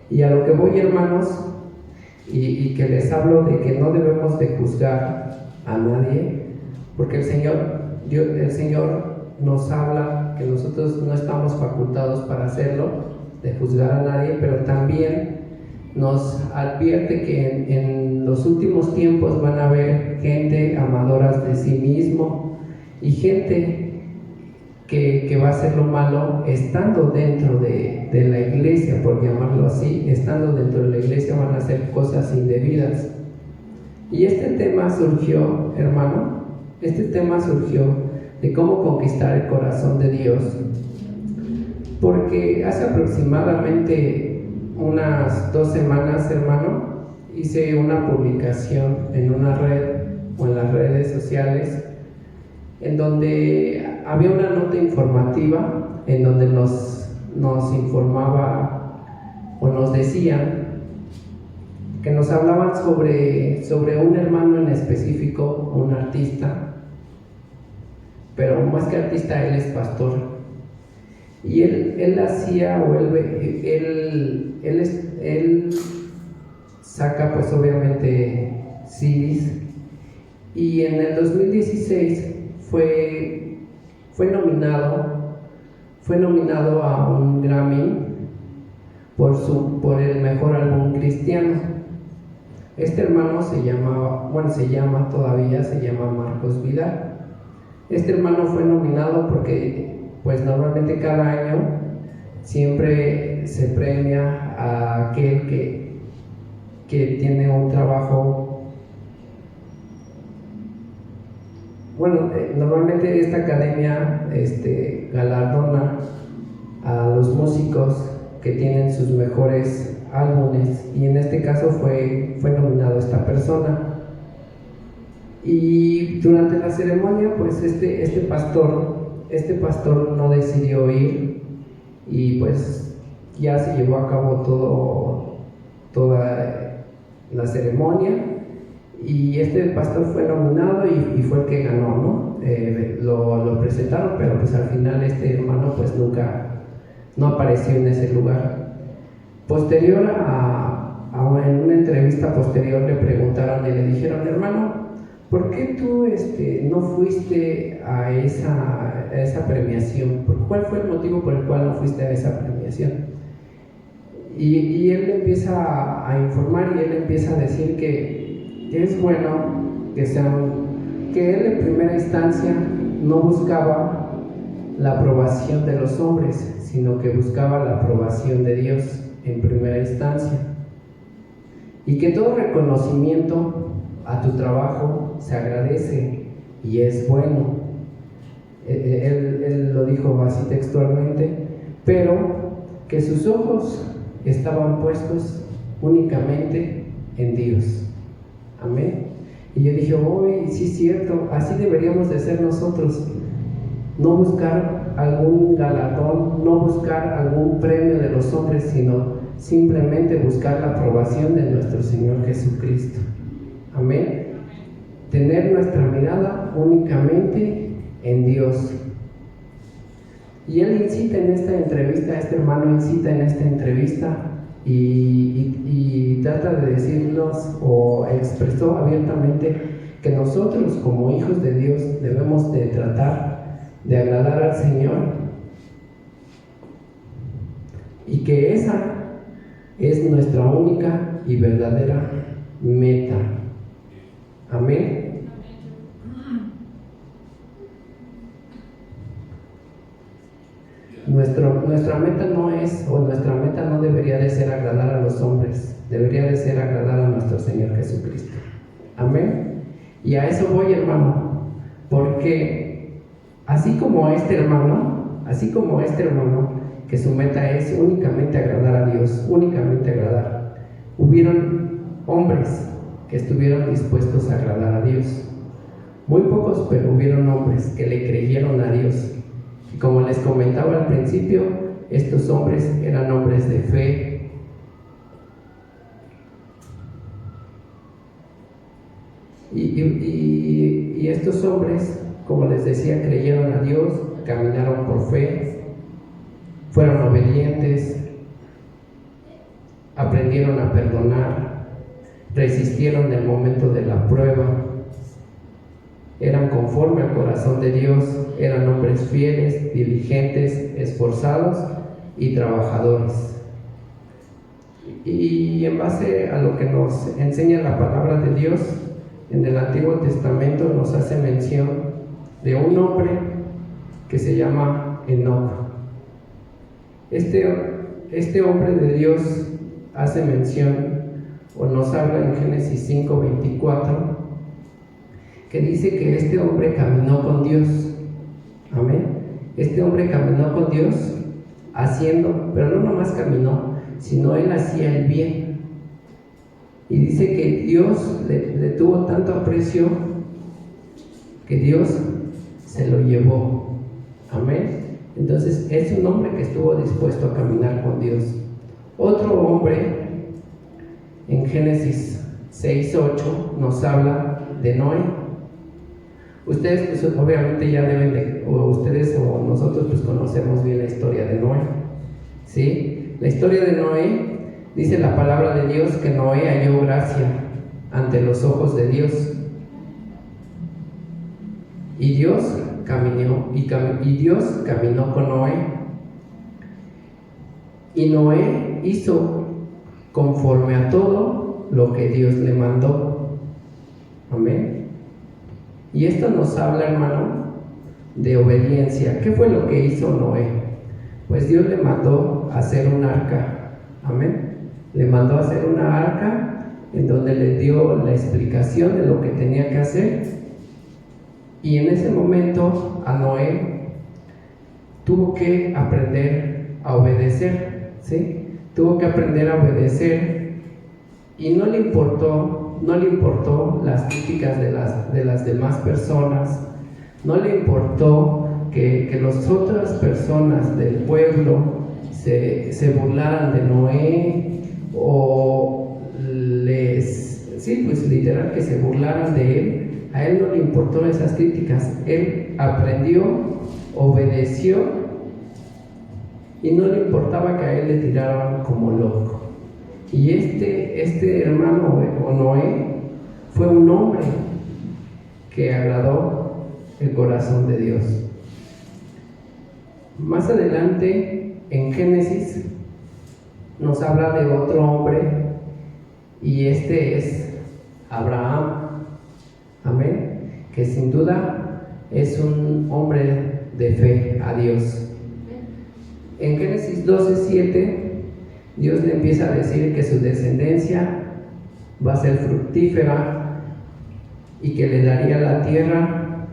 Y a lo que voy, hermanos, y que les hablo de que no debemos de juzgar a nadie, porque el Señor nos habla que nosotros no estamos facultados para hacerlo, de juzgar a nadie, pero también nos advierte que en los últimos tiempos van a haber gente amadoras de sí mismo y gente que va a hacer lo malo estando dentro de la iglesia, por llamarlo así, estando dentro de la iglesia van a hacer cosas indebidas. Y este tema surgió, hermano, de cómo conquistar el corazón de Dios, porque hace aproximadamente unas 2 semanas, hermano, hice una publicación en una red o en las redes sociales en donde había una nota informativa en donde nos informaba o nos decían que nos hablaban sobre un hermano en específico, un artista, pero más que artista, él es pastor. Y él hacía, o él saca pues obviamente CDs, y en el 2016 fue nominado a un Grammy por el mejor álbum cristiano. Este hermano se llama Marcos Vidal. Este hermano fue nominado porque pues normalmente cada año siempre se premia a aquel que tiene un trabajo. Normalmente esta academia galardona a los músicos que tienen sus mejores álbumes, y en este caso fue nominado esta persona. Y durante la ceremonia pues este pastor no decidió ir, y pues ya se llevó a cabo toda la ceremonia, y este pastor fue nominado y fue el que ganó, ¿no? Lo presentaron, pero pues al final este hermano pues nunca no apareció en ese lugar. Posterior en una entrevista posterior le preguntaron y le dijeron: hermano, ¿por qué tú no fuiste a esa premiación? ¿Cuál fue el motivo por el cual no fuiste a esa premiación? Y él empieza a informar, y él empieza a decir que es bueno que él en primera instancia no buscaba la aprobación de los hombres, sino que buscaba la aprobación de Dios en primera instancia, y que todo reconocimiento a tu trabajo se agradece y es bueno. Él lo dijo así textualmente, pero que sus ojos estaban puestos únicamente en Dios. Amén. Y yo dije: sí es cierto, así deberíamos de ser nosotros, no buscar algún galardón, no buscar algún premio de los hombres, sino simplemente buscar la aprobación de nuestro Señor Jesucristo. Amén. Tener nuestra mirada únicamente en Dios. Y él incita en esta entrevista, este hermano incita en esta entrevista y trata de decirnos, o expresó abiertamente, que nosotros como hijos de Dios debemos de tratar de agradar al Señor, y que esa es nuestra única y verdadera meta. Amén. Nuestra meta no debería de ser agradar a los hombres, debería de ser agradar a nuestro Señor Jesucristo. Amén. Y a eso voy, hermano, porque así como este hermano, que su meta es únicamente agradar a Dios, únicamente agradar, hubieron hombres que estuvieron dispuestos a agradar a Dios. Muy pocos, pero hubieron hombres que le creyeron a Dios. Y como les comentaba al principio, estos hombres eran hombres de fe. Y estos hombres, como les decía, creyeron a Dios, caminaron por fe, fueron obedientes, aprendieron a perdonar, resistieron el momento de la prueba, eran conforme al corazón de Dios, eran hombres fieles, diligentes, esforzados y trabajadores. Y en base a lo que nos enseña la palabra de Dios, en el Antiguo Testamento nos hace mención de un hombre que se llama Enoc. Este hombre de Dios hace mención o nos habla en Génesis 5:24 que dice que este hombre caminó con Dios. Amén. Este hombre caminó con Dios haciendo, pero no nomás caminó, sino él hacía el bien. Y dice que Dios le tuvo tanto aprecio que Dios se lo llevó. Amén. Entonces es un hombre que estuvo dispuesto a caminar con Dios. Otro hombre en Génesis 6:8 nos habla de Noé. Ustedes pues, obviamente ya deben de, o ustedes o nosotros pues conocemos bien la historia de Noé, ¿sí? La historia de Noé, dice la palabra de Dios que Noé halló gracia ante los ojos de Dios. Y Dios caminó con Noé. Y Noé hizo conforme a todo lo que Dios le mandó. Amén. Y esto nos habla, hermano, de obediencia. ¿Qué fue lo que hizo Noé? Pues Dios le mandó hacer un arca. Amén. Le mandó hacer una arca en donde le dio la explicación de lo que tenía que hacer. Y en ese momento a Noé tuvo que aprender a obedecer, ¿sí? Tuvo que aprender a obedecer y no le importó las críticas de las demás personas, no le importó que las otras personas del pueblo se burlaran de Noé o pues literal que se burlaran de él. A él no le importó esas críticas, él aprendió, obedeció y no le importaba que a él le tiraran como loco. Y este hermano o Noé fue un hombre que agradó el corazón de Dios. Más adelante en Génesis nos habla de otro hombre y este es Abraham. Amén. Que sin duda es un hombre de fe a Dios. En Génesis 12:7 Dios le empieza a decir que su descendencia va a ser fructífera y que le daría la tierra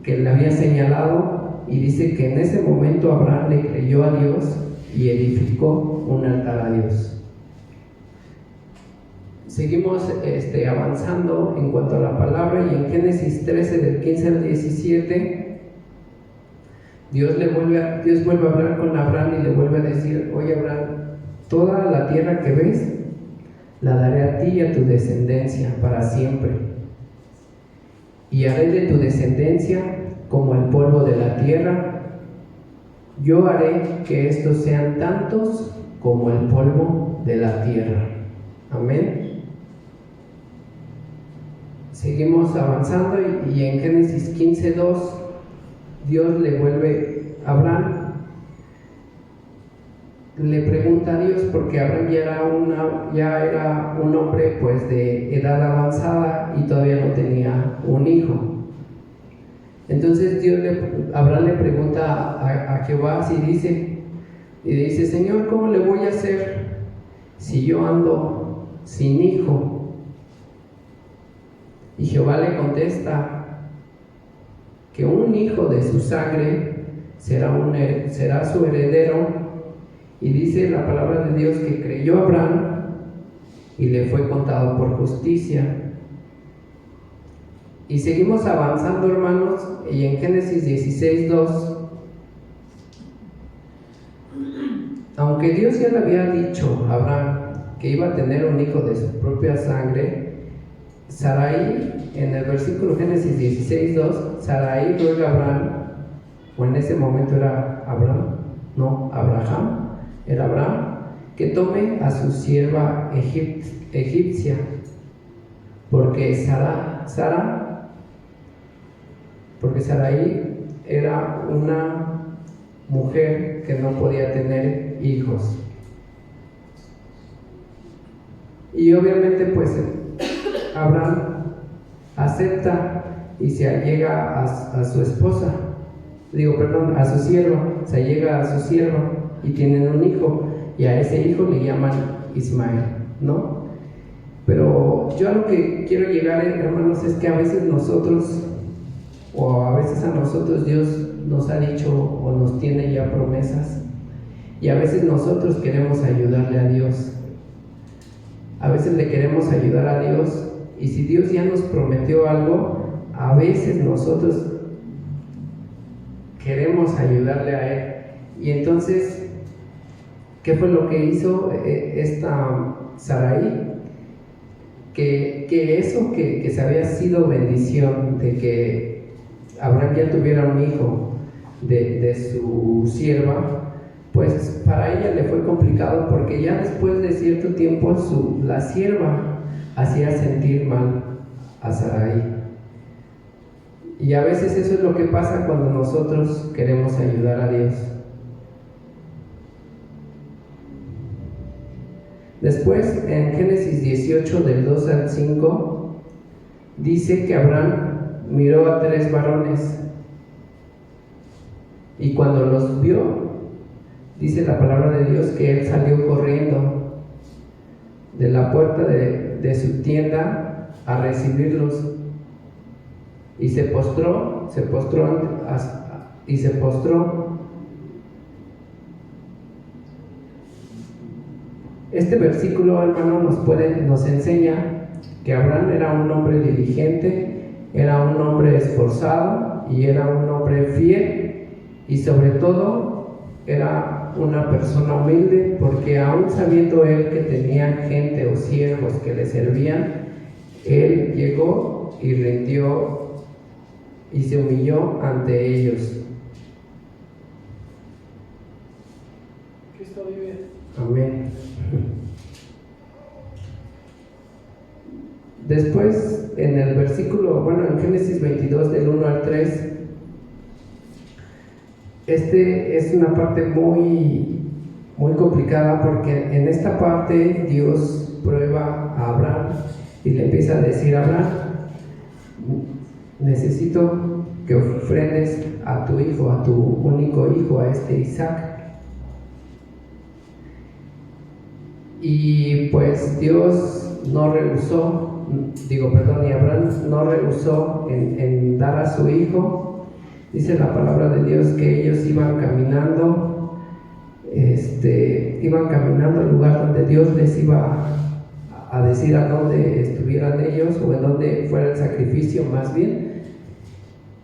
que le había señalado, y dice que en ese momento Abraham le creyó a Dios y edificó un altar a Dios. Seguimos avanzando en cuanto a la palabra, y en Génesis 13 del 15 al 17 Dios vuelve a hablar con Abraham y le vuelve a decir: oye Abraham, toda la tierra que ves la daré a ti y a tu descendencia para siempre, y haré de tu descendencia como el polvo de la tierra. Yo haré que estos sean tantos como el polvo de la tierra. Amén. Seguimos avanzando y en Génesis 15:2 Dios le vuelve a Abraham, le pregunta a Dios, porque Abraham ya era un hombre pues de edad avanzada y todavía no tenía un hijo. Entonces Abraham le pregunta a Jehová y dice: Señor, ¿cómo le voy a hacer si yo ando sin hijo? Y Jehová le contesta que un hijo de su sangre será su heredero. Y dice la palabra de Dios que creyó Abraham y le fue contado por justicia. Y seguimos avanzando, hermanos, y en Génesis 16:2, aunque Dios ya le había dicho a Abraham que iba a tener un hijo de su propia sangre, Sarai, en el versículo Génesis 16:2, Sarai ruega a Abraham, o en ese momento era Abraham, que tome a su sierva egipcia, porque Sarai era una mujer que no podía tener hijos. Y obviamente pues Abraham acepta y se allega a su esposa. a su sierva, se allega a su sierva y tienen un hijo, y a ese hijo le llaman Ismael, ¿no? Pero yo a lo que quiero llegar, hermanos, es que a veces nosotros, o a veces a nosotros Dios nos ha dicho o nos tiene ya promesas, y a veces nosotros queremos ayudarle a Dios. A veces le queremos ayudar a Dios, y si Dios ya nos prometió algo, a veces nosotros queremos ayudarle a Él. Y entonces, ¿qué fue lo que hizo esta Sarai? Que eso que se había sido bendición de que Abraham ya tuviera un hijo de su sierva, pues para ella le fue complicado, porque ya después de cierto tiempo la sierva hacía sentir mal a Sarai. Y a veces eso es lo que pasa cuando nosotros queremos ayudar a Dios. Después, en Génesis 18, del 2 al 5, dice que Abraham miró a 3 varones, y cuando los vio, dice la palabra de Dios que él salió corriendo de la puerta de su tienda a recibirlos, y se postró. Este versículo, hermano, nos enseña que Abraham era un hombre diligente, era un hombre esforzado y era un hombre fiel, y sobre todo era una persona humilde, porque aún sabiendo él que tenía gente o siervos que le servían, él llegó y rindió y se humilló ante ellos. Cristo vive. Amén. Después, en el versículo, en Génesis 22, del 1 al 3, es una parte muy, muy complicada, porque en esta parte Dios prueba a Abraham y le empieza a decir a Abraham: necesito que ofrendes a tu hijo, a tu único hijo, a Isaac. Y pues Dios no rehusó, y Abraham no rehusó en dar a su hijo. Dice la palabra de Dios que ellos iban caminando al lugar donde Dios les iba a decir a dónde estuvieran ellos, o en dónde fuera el sacrificio más bien,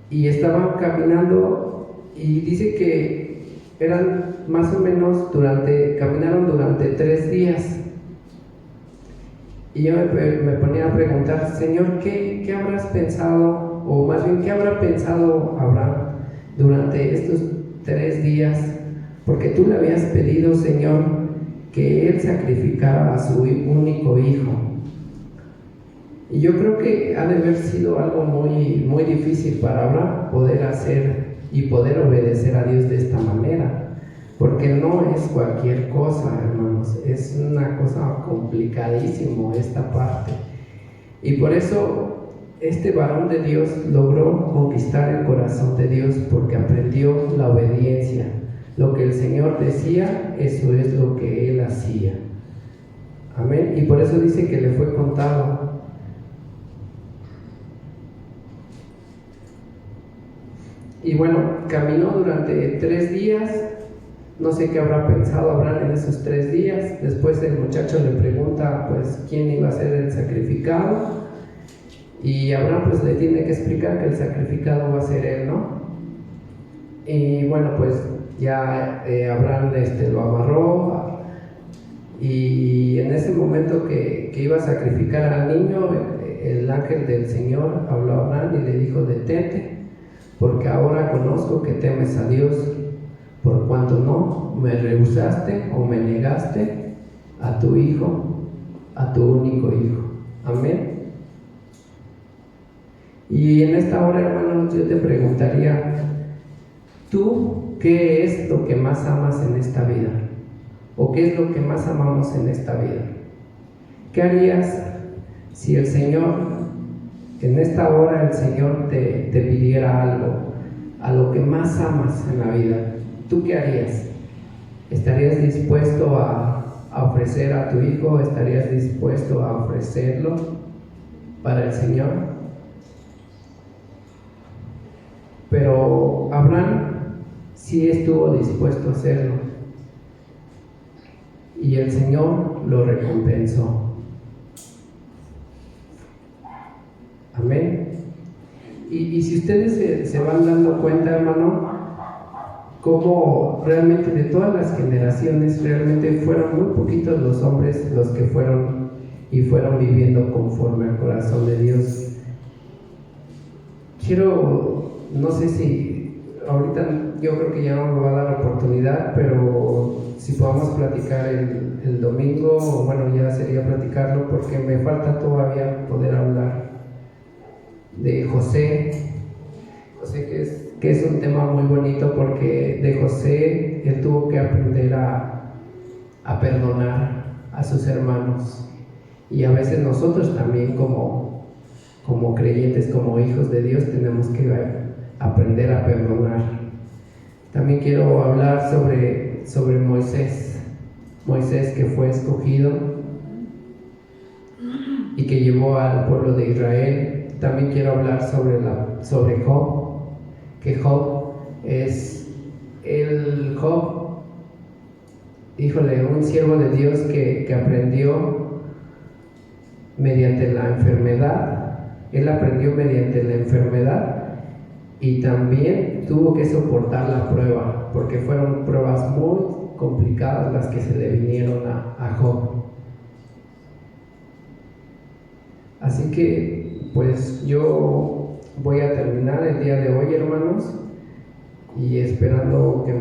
y estaban caminando, y dice que eran más o menos caminaron durante 3 días. Y yo me ponía a preguntar: Señor, ¿qué habrás pensado? O más bien, ¿qué habrá pensado Abraham durante estos 3 días? Porque tú le habías pedido, Señor, que él sacrificara a su único hijo. Y yo creo que ha de haber sido algo muy, muy difícil para Abraham poder hacer y poder obedecer a Dios de esta manera. Porque no es cualquier cosa, hermanos, es una cosa complicadísima esta parte. Y por eso este varón de Dios logró conquistar el corazón de Dios, porque aprendió la obediencia. Lo que el Señor decía, eso es lo que él hacía. Amén. Y por eso dice que le fue contado. Y caminó durante 3 días. No sé qué habrá pensado Abraham en esos 3 días. Después el muchacho le pregunta pues quién iba a ser el sacrificado, y Abraham pues le tiene que explicar que el sacrificado va a ser él, ¿no? Y pues ya Abraham lo amarró, y en ese momento que iba a sacrificar al niño, el ángel del Señor habló a Abraham y le dijo: detente, porque ahora conozco que temes a Dios, por cuanto no me rehusaste o me negaste a tu hijo, a tu único hijo. Amén. Y en esta hora, hermanos, yo te preguntaría: ¿tú qué es lo que más amas en esta vida? ¿O qué es lo que más amamos en esta vida? ¿Qué harías si el Señor, en esta hora el Señor te pidiera algo? a lo que más amas en la vida, ¿tú qué harías? ¿Estarías dispuesto a ofrecer a tu hijo? ¿Estarías dispuesto a ofrecerlo para el Señor? Pero Abraham sí estuvo dispuesto a hacerlo, y el Señor lo recompensó. Amén. Y si ustedes se van dando cuenta, hermano, cómo realmente de todas las generaciones, realmente fueron muy poquitos los hombres los que fueron viviendo conforme al corazón de Dios. No sé si ahorita, yo creo que ya no me va a dar la oportunidad, pero si podamos platicar el domingo, bueno, ya sería platicarlo, porque me falta todavía poder hablar de José, que es un tema muy bonito, porque de José él tuvo que aprender a perdonar a sus hermanos, y a veces nosotros también como creyentes, como hijos de Dios, tenemos que aprender a perdonar. También quiero hablar sobre Moisés que fue escogido y que llevó al pueblo de Israel. También quiero hablar sobre Job, que Job, híjole, un siervo de Dios que aprendió mediante la enfermedad. Él aprendió mediante la enfermedad, y también tuvo que soportar la prueba, porque fueron pruebas muy complicadas las que se le vinieron a Job. Así que pues yo voy a terminar el día de hoy, hermanos, y esperando que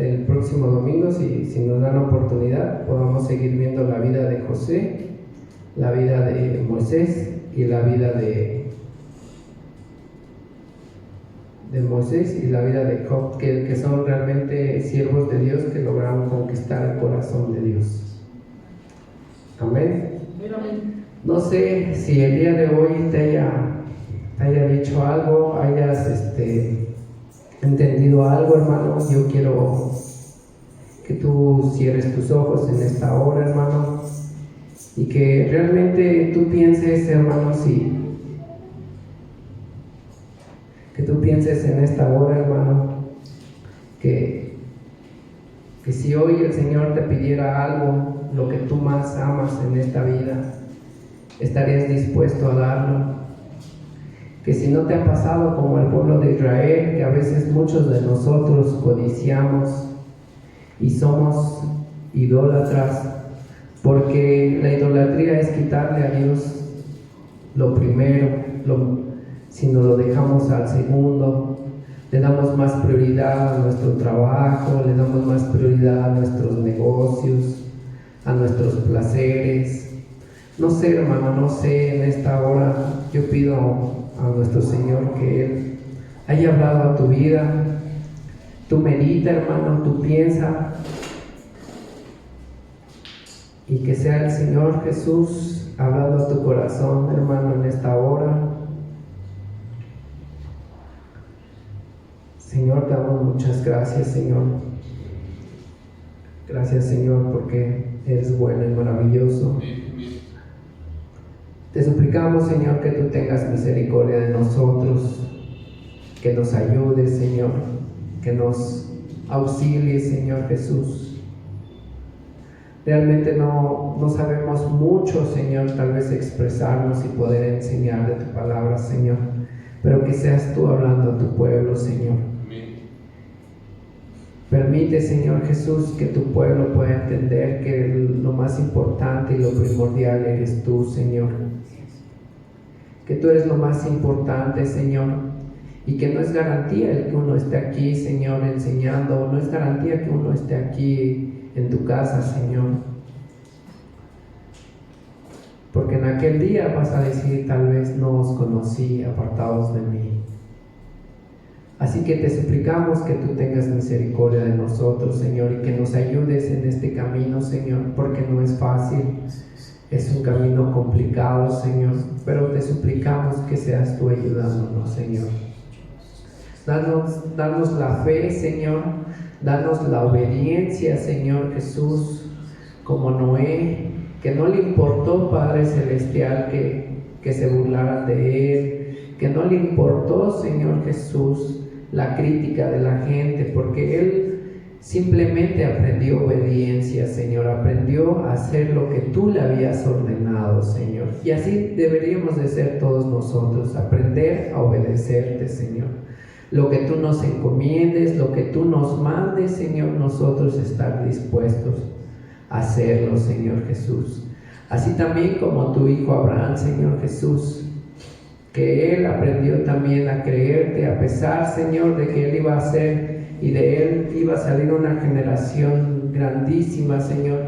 el próximo domingo, si nos dan la oportunidad, podamos seguir viendo la vida de José, la vida de Moisés y la vida de Moisés y la vida de Job, que son realmente siervos de Dios que lograron conquistar el corazón de Dios. Amén. No sé si el día de hoy te haya dicho algo, hayas entendido algo, hermano. Yo quiero que tú cierres tus ojos en esta hora, hermano, y que realmente tú pienses, hermano, que tú pienses en esta hora, hermano, que si hoy el Señor te pidiera algo, lo que tú más amas en esta vida, estarías dispuesto a darlo. Que si no te ha pasado como el pueblo de Israel, que a veces muchos de nosotros codiciamos y somos idólatras, porque la idolatría es quitarle a Dios lo primero, si nos lo dejamos al segundo, le damos más prioridad a nuestro trabajo, le damos más prioridad a nuestros negocios, a nuestros placeres. No sé, hermano, no sé, en esta hora yo pido a nuestro Señor que Él haya hablado a tu vida. Tú medita, hermano, tú piensa, y que sea el Señor Jesús hablando a tu corazón, hermano, en esta hora. Señor, te damos muchas gracias, Señor. Gracias, Señor, porque eres bueno y maravilloso. Te suplicamos, Señor, que tú tengas misericordia de nosotros, que nos ayudes, Señor, que nos auxilies, Señor Jesús. Realmente no sabemos mucho, Señor, tal vez expresarnos y poder enseñar de tu palabra, Señor, pero que seas tú hablando a tu pueblo, Señor. Permite, Señor Jesús, que tu pueblo pueda entender que lo más importante y lo primordial eres tú, Señor. Que tú eres lo más importante, Señor, y que no es garantía el que uno esté aquí, Señor, enseñando, no es garantía que uno esté aquí en tu casa, Señor. Porque en aquel día vas a decir, tal vez no os conocí, apartados de mí. Así que te suplicamos que tú tengas misericordia de nosotros, Señor, y que nos ayudes en este camino, Señor, porque no es fácil, es un camino complicado, Señor, pero te suplicamos que seas tú ayudándonos, Señor. Danos la fe, Señor. Danos la obediencia, Señor Jesús, como Noé, que no le importó, Padre Celestial, que se burlaran de él, que no le importó, Señor Jesús, la crítica de la gente, porque él simplemente aprendió obediencia, Señor, aprendió a hacer lo que tú le habías ordenado, Señor. Y así deberíamos de ser todos nosotros, aprender a obedecerte, Señor. Lo que tú nos encomiendes, lo que tú nos mandes, Señor, nosotros estar dispuestos a hacerlo, Señor Jesús. Así también como tu hijo Abraham, Señor Jesús, que él aprendió también a creerte, a pesar, Señor, de que él iba a ser y de él iba a salir una generación grandísima, Señor,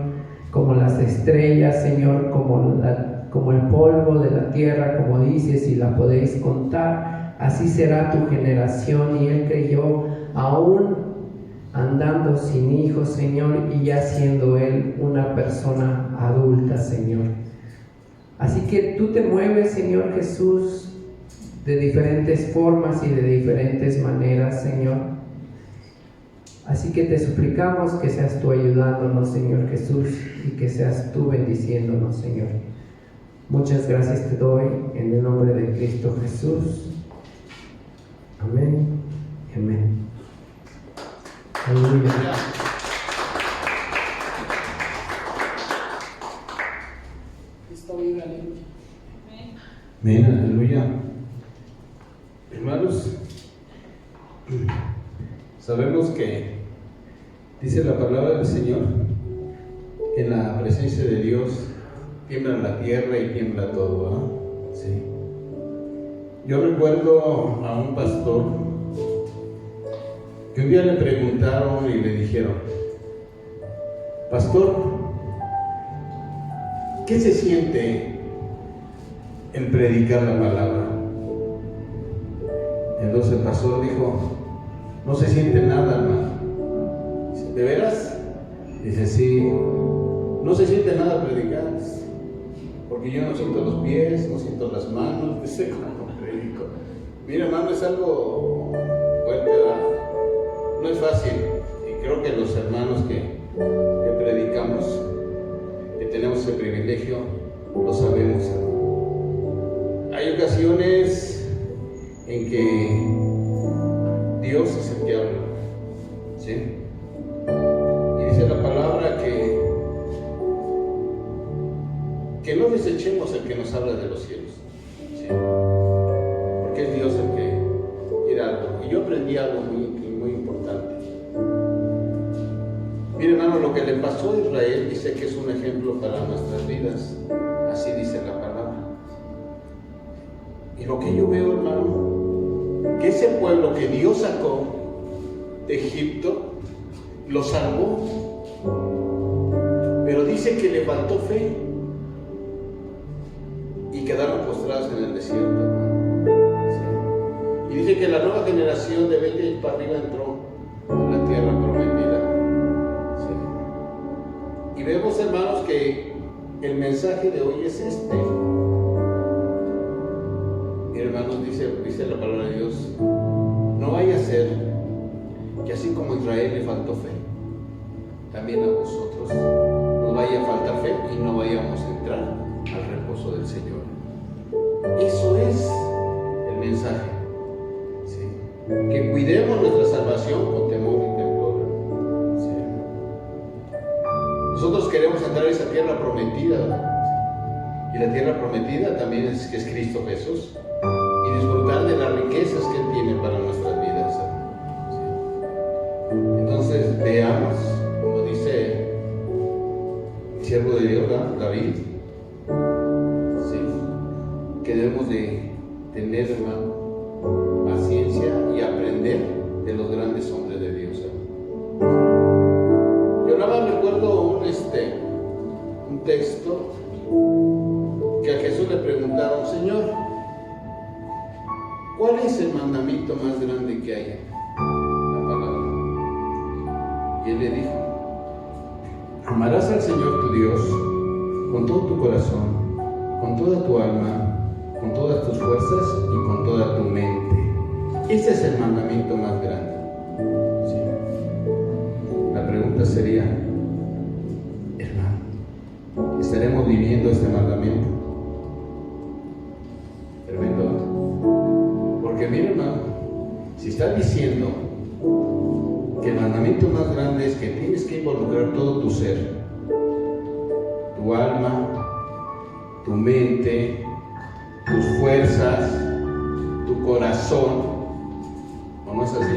como las estrellas, Señor, como el polvo de la tierra, como dices, y la podéis contar. Así será tu generación. Y él creyó, aún andando sin hijos, Señor, y ya siendo él una persona adulta, Señor. Así que tú te mueves, Señor Jesús, de diferentes formas y de diferentes maneras, Señor. Así que te suplicamos que seas tú ayudándonos, Señor Jesús, y que seas tú bendiciéndonos, Señor. Muchas gracias te doy en el nombre de Cristo Jesús. Amén. Amén. Aleluya. Cristo vive, aleluya. Amén, aleluya. Hermanos, sabemos que dice la palabra del Señor que en la presencia de Dios tiembla la tierra y tiembla todo, ¿no? Sí. Yo recuerdo a un pastor que un día le preguntaron y le dijeron: pastor, ¿qué se siente en predicar la palabra? Entonces el pastor dijo: no se siente nada, hermano. Dice: ¿de veras? Dice: sí, no se siente nada predicar, porque yo no siento los pies, no siento las manos. Dice: ¿cómo predico? Mira, hermano, es algo fuerte, ¿verdad? No es fácil. Y creo que los hermanos que predicamos, que tenemos ese privilegio, lo sabemos, hermano. Hay ocasiones en que Dios es el que habla, ¿sí? Y dice la palabra que no desechemos el que nos habla de los cielos, ¿sí? Porque es Dios el que quiere algo. Y yo aprendí algo muy importante. Mire, hermano, lo que le pasó a Israel dice que es un ejemplo para nuestras vidas. Así dice la palabra. Y lo que yo veo, hermano, que ese pueblo que Dios sacó de Egipto, lo salvó, pero dice que le faltó fe y quedaron postrados en el desierto, ¿sí? Y dice que la nueva generación de 20 años para arriba entró a la tierra prometida, ¿sí? Y vemos, hermanos, que el mensaje de hoy es este. Hermanos, dice la palabra de Dios: no vaya a ser que así como a Israel le faltó fe, también a vosotros nos vaya a faltar fe y no vayamos a entrar al reposo del Señor. Eso es el mensaje, ¿sí? Que cuidemos nuestra salvación con temor y temblor, ¿sí? Nosotros queremos entrar a esa tierra prometida, ¿sí? Y la tierra prometida también es Cristo Jesús, y disfrutar de las riquezas que Él tiene para nuestras vidas, ¿sí? Entonces veamos, como dice el siervo de Dios, David, ¿sí? Que debemos de tener, hermano, paciencia y aprender de los grandes hombres de Dios, ¿sí? Yo nada más recuerdo un texto que a Jesús le preguntaron: Señor, ¿cuál es el mandamiento más grande que hay? La palabra. Y Él le dijo: amarás al Señor tu Dios con todo tu corazón, con toda tu alma, con todas tus fuerzas y con toda tu mente. Ese es el mandamiento más grande. ¿Sí? La pregunta sería, hermano, ¿estaremos viviendo este mandamiento? Tremendo. Porque mira, hermano, si está diciendo que el mandamiento más grande es que tienes que involucrar todo tu ser, tu alma, tu mente, tus fuerzas, tu corazón, ¿o no es así?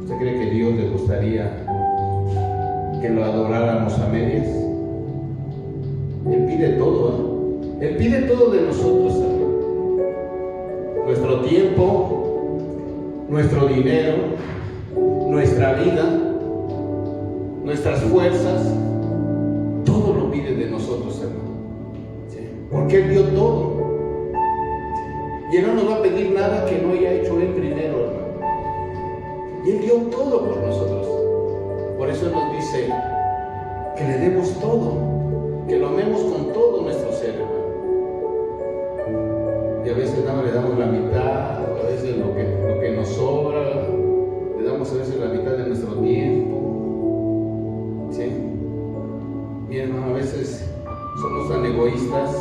¿Usted cree que Dios le gustaría que lo adoráramos a medias? Él pide todo, ¿eh? Él pide todo de nosotros, ¿sabes? Nuestro tiempo, nuestro dinero, nuestra vida, nuestras fuerzas, todo lo pide de nosotros, hermano. ¿Sí? Porque Él dio todo. ¿Sí? Y Él no nos va a pedir nada que no haya hecho Él primero, hermano. Y Él dio todo por nosotros. Por eso Él nos dice que le demos todo, que lo amemos con todo nuestro ser, hermano. Y a veces nada más le damos la mitad, a veces lo que nos sobra, le damos a veces la mitad de nuestro tiempo. ¿Sí? Mi hermano, a veces somos tan egoístas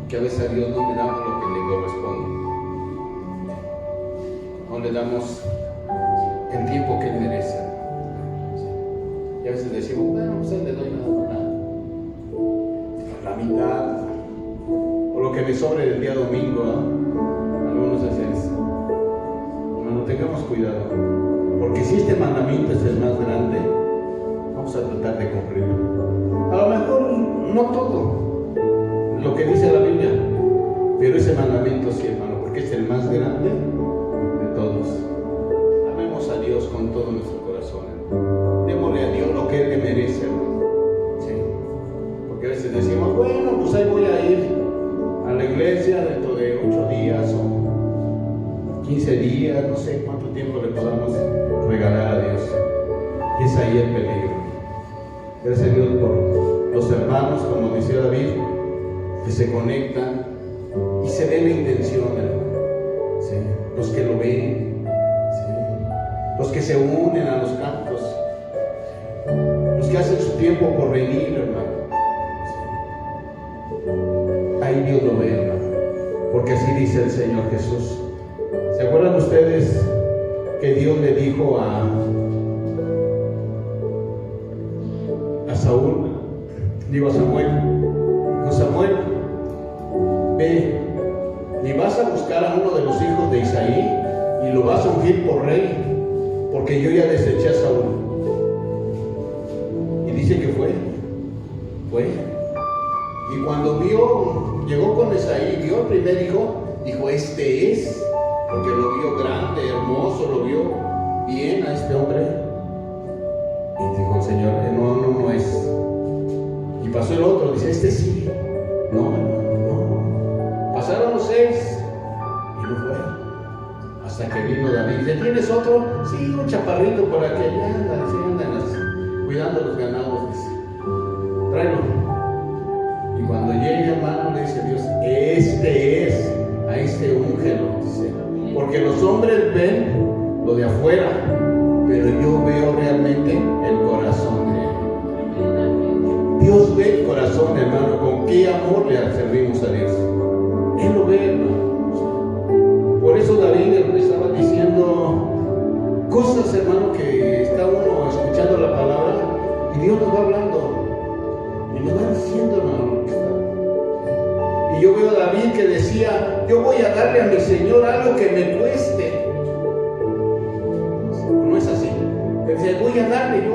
que a veces a Dios no le damos lo que le corresponde. No le damos el tiempo que Él merece. ¿Sí? Y a veces decimos, bueno, pues a Él le doy la mitad, o lo que me sobre del día domingo, ¿no? Algunos hacen eso. Hermano, tengamos cuidado, porque si este mandamiento es el más grande, vamos a tratar de cumplirlo. A lo mejor no todo lo que dice la Biblia, pero ese mandamiento sí, hermano, porque es el más grande de todos. Amemos a Dios con todo nuestro corazón, hermano. Démosle a Dios lo que Él le merece, hermano. ¿Sí? Porque a veces decimos, bueno, pues ahí voy a ir a la iglesia dentro de 8 días o 15 días, no sé cuánto tiempo le podamos regalar a Dios. Y es ahí el peligro. Gracias a Dios por los hermanos, como decía David, que se conectan y se ve la intención, hermano. ¿Sí? Los que lo ven, ¿sí? Los que se unen a los cantos, ¿sí? Los que hacen su tiempo por venir, hermano. ¿Sí? Ahí Dios lo ve, hermano, porque así dice el Señor Jesús. ¿Se acuerdan ustedes que Dios le dijo a Saúl, digo a Samuel, dijo: Samuel, ve y vas a buscar a uno de los hijos de Isaí y lo vas a ungir por rey, porque yo ya deseché a Saúl? Y dice que fue. Y cuando llegó con Isaí, vio al primer hijo, dijo: este es, porque lo vio grande, hermoso, lo vio bien a este hombre. Y dijo el Señor: no es. Y pasó el otro, dice: este sí. No. Pasaron los 6 y no fue. Hasta que vino David. Dice: ¿tienes otro? Sí, un chaparrito por aquí. Andan cuidando los ganados. Dice: tráelo. Y cuando llegue, hermano, le dice Dios: este es, a este úngelo. Dice: porque los hombres ven lo de afuera, pero yo veo realmente el corazón de Él. Dios ve el corazón, hermano, con qué amor le servimos a Dios. Él lo ve, hermano. Por eso David estaba diciendo cosas, hermano, que está uno escuchando la palabra y Dios nos va hablando y nos va diciendo, hermano, lo que está. Y yo veo a David que decía: yo voy a darle a mi Señor algo que me cueste. No es así. Decía: voy a darle yo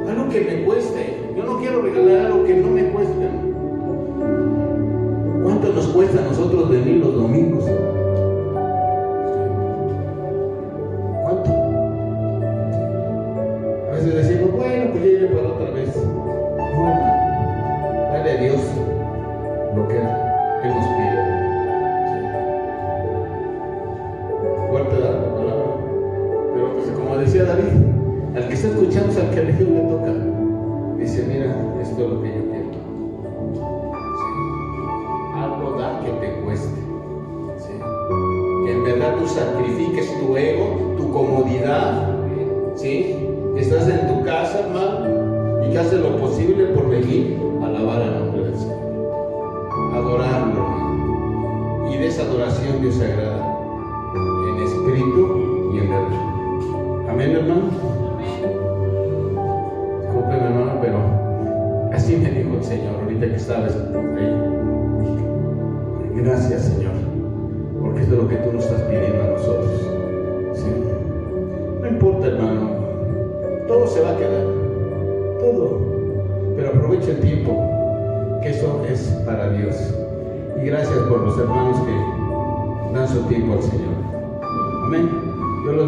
algo que me cueste. Yo no quiero regalar algo que no me cueste. ¿Cuánto nos cuesta a nosotros venir los domingos? ¿Cuánto? A veces decimos: bueno, pues ya iré para otra vez. No, hermano. Dale a Dios lo que Él nos pide. Fuerte la palabra. Pero pues, como decía David, al que está escuchando es al que a Dios le toca. Dice: mira, esto es lo que yo quiero. Sí. Algo da que te cueste. tú sacrifiques tu ego, tu comodidad, ¿sí? Estás en tu casa, hermano, y que haces lo posible por venir a alabar el nombre del Señor, adorarlo, hermano. Y de esa adoración Dios se agrada, en espíritu y en verdad. Amén, hermano. Disculpen, hermano, pero así me dijo el Señor ahorita que estabas ahí. Gracias, Señor, porque es de lo que tú nos estás pidiendo a nosotros. ¿Sí? No importa, hermano, todo se va a quedar, todo, pero aprovecha el tiempo, que eso es para Dios. Y gracias por los hermanos que dan su tiempo al Señor. Amén. Yo los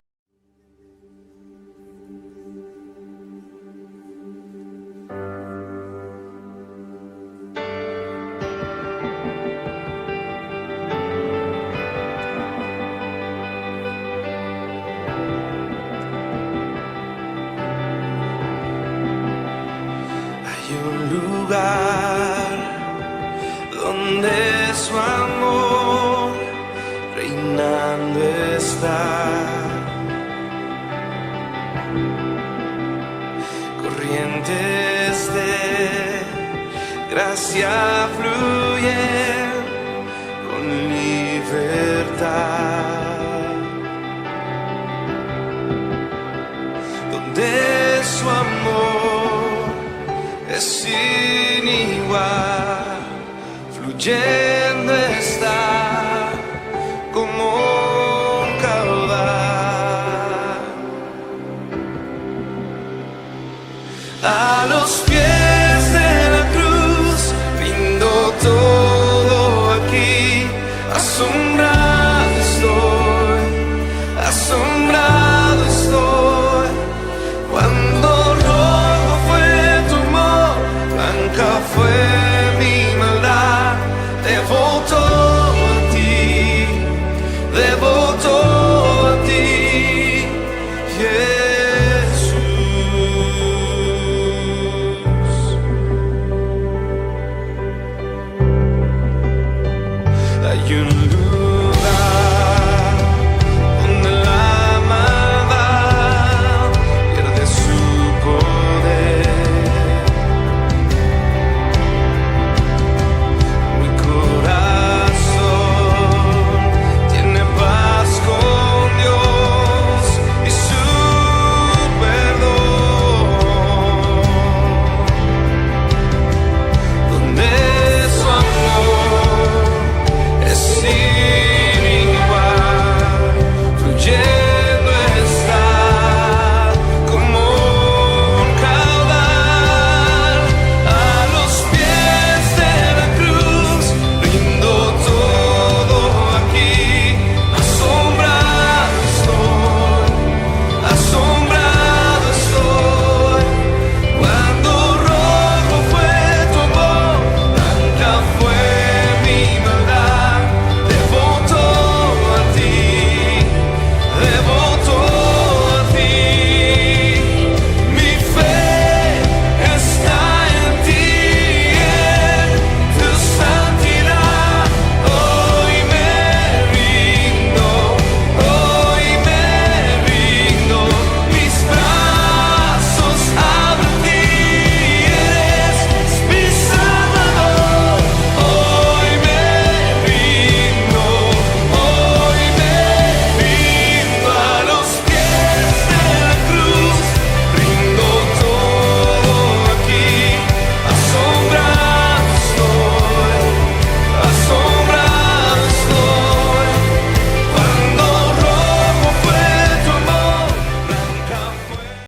Hay un lugar donde su amor reinando está, corrientes de gracia fluyen con libertad, donde su amor es sin igual, fluyendo está como un caudal. A los pies de la cruz rindo todo aquí, asombrado estoy, asombrado estoy. Cuando rojo fue tu amor, blanca fue mi maldad, debo todo a ti, debo todo a ti, Jesús. Hay un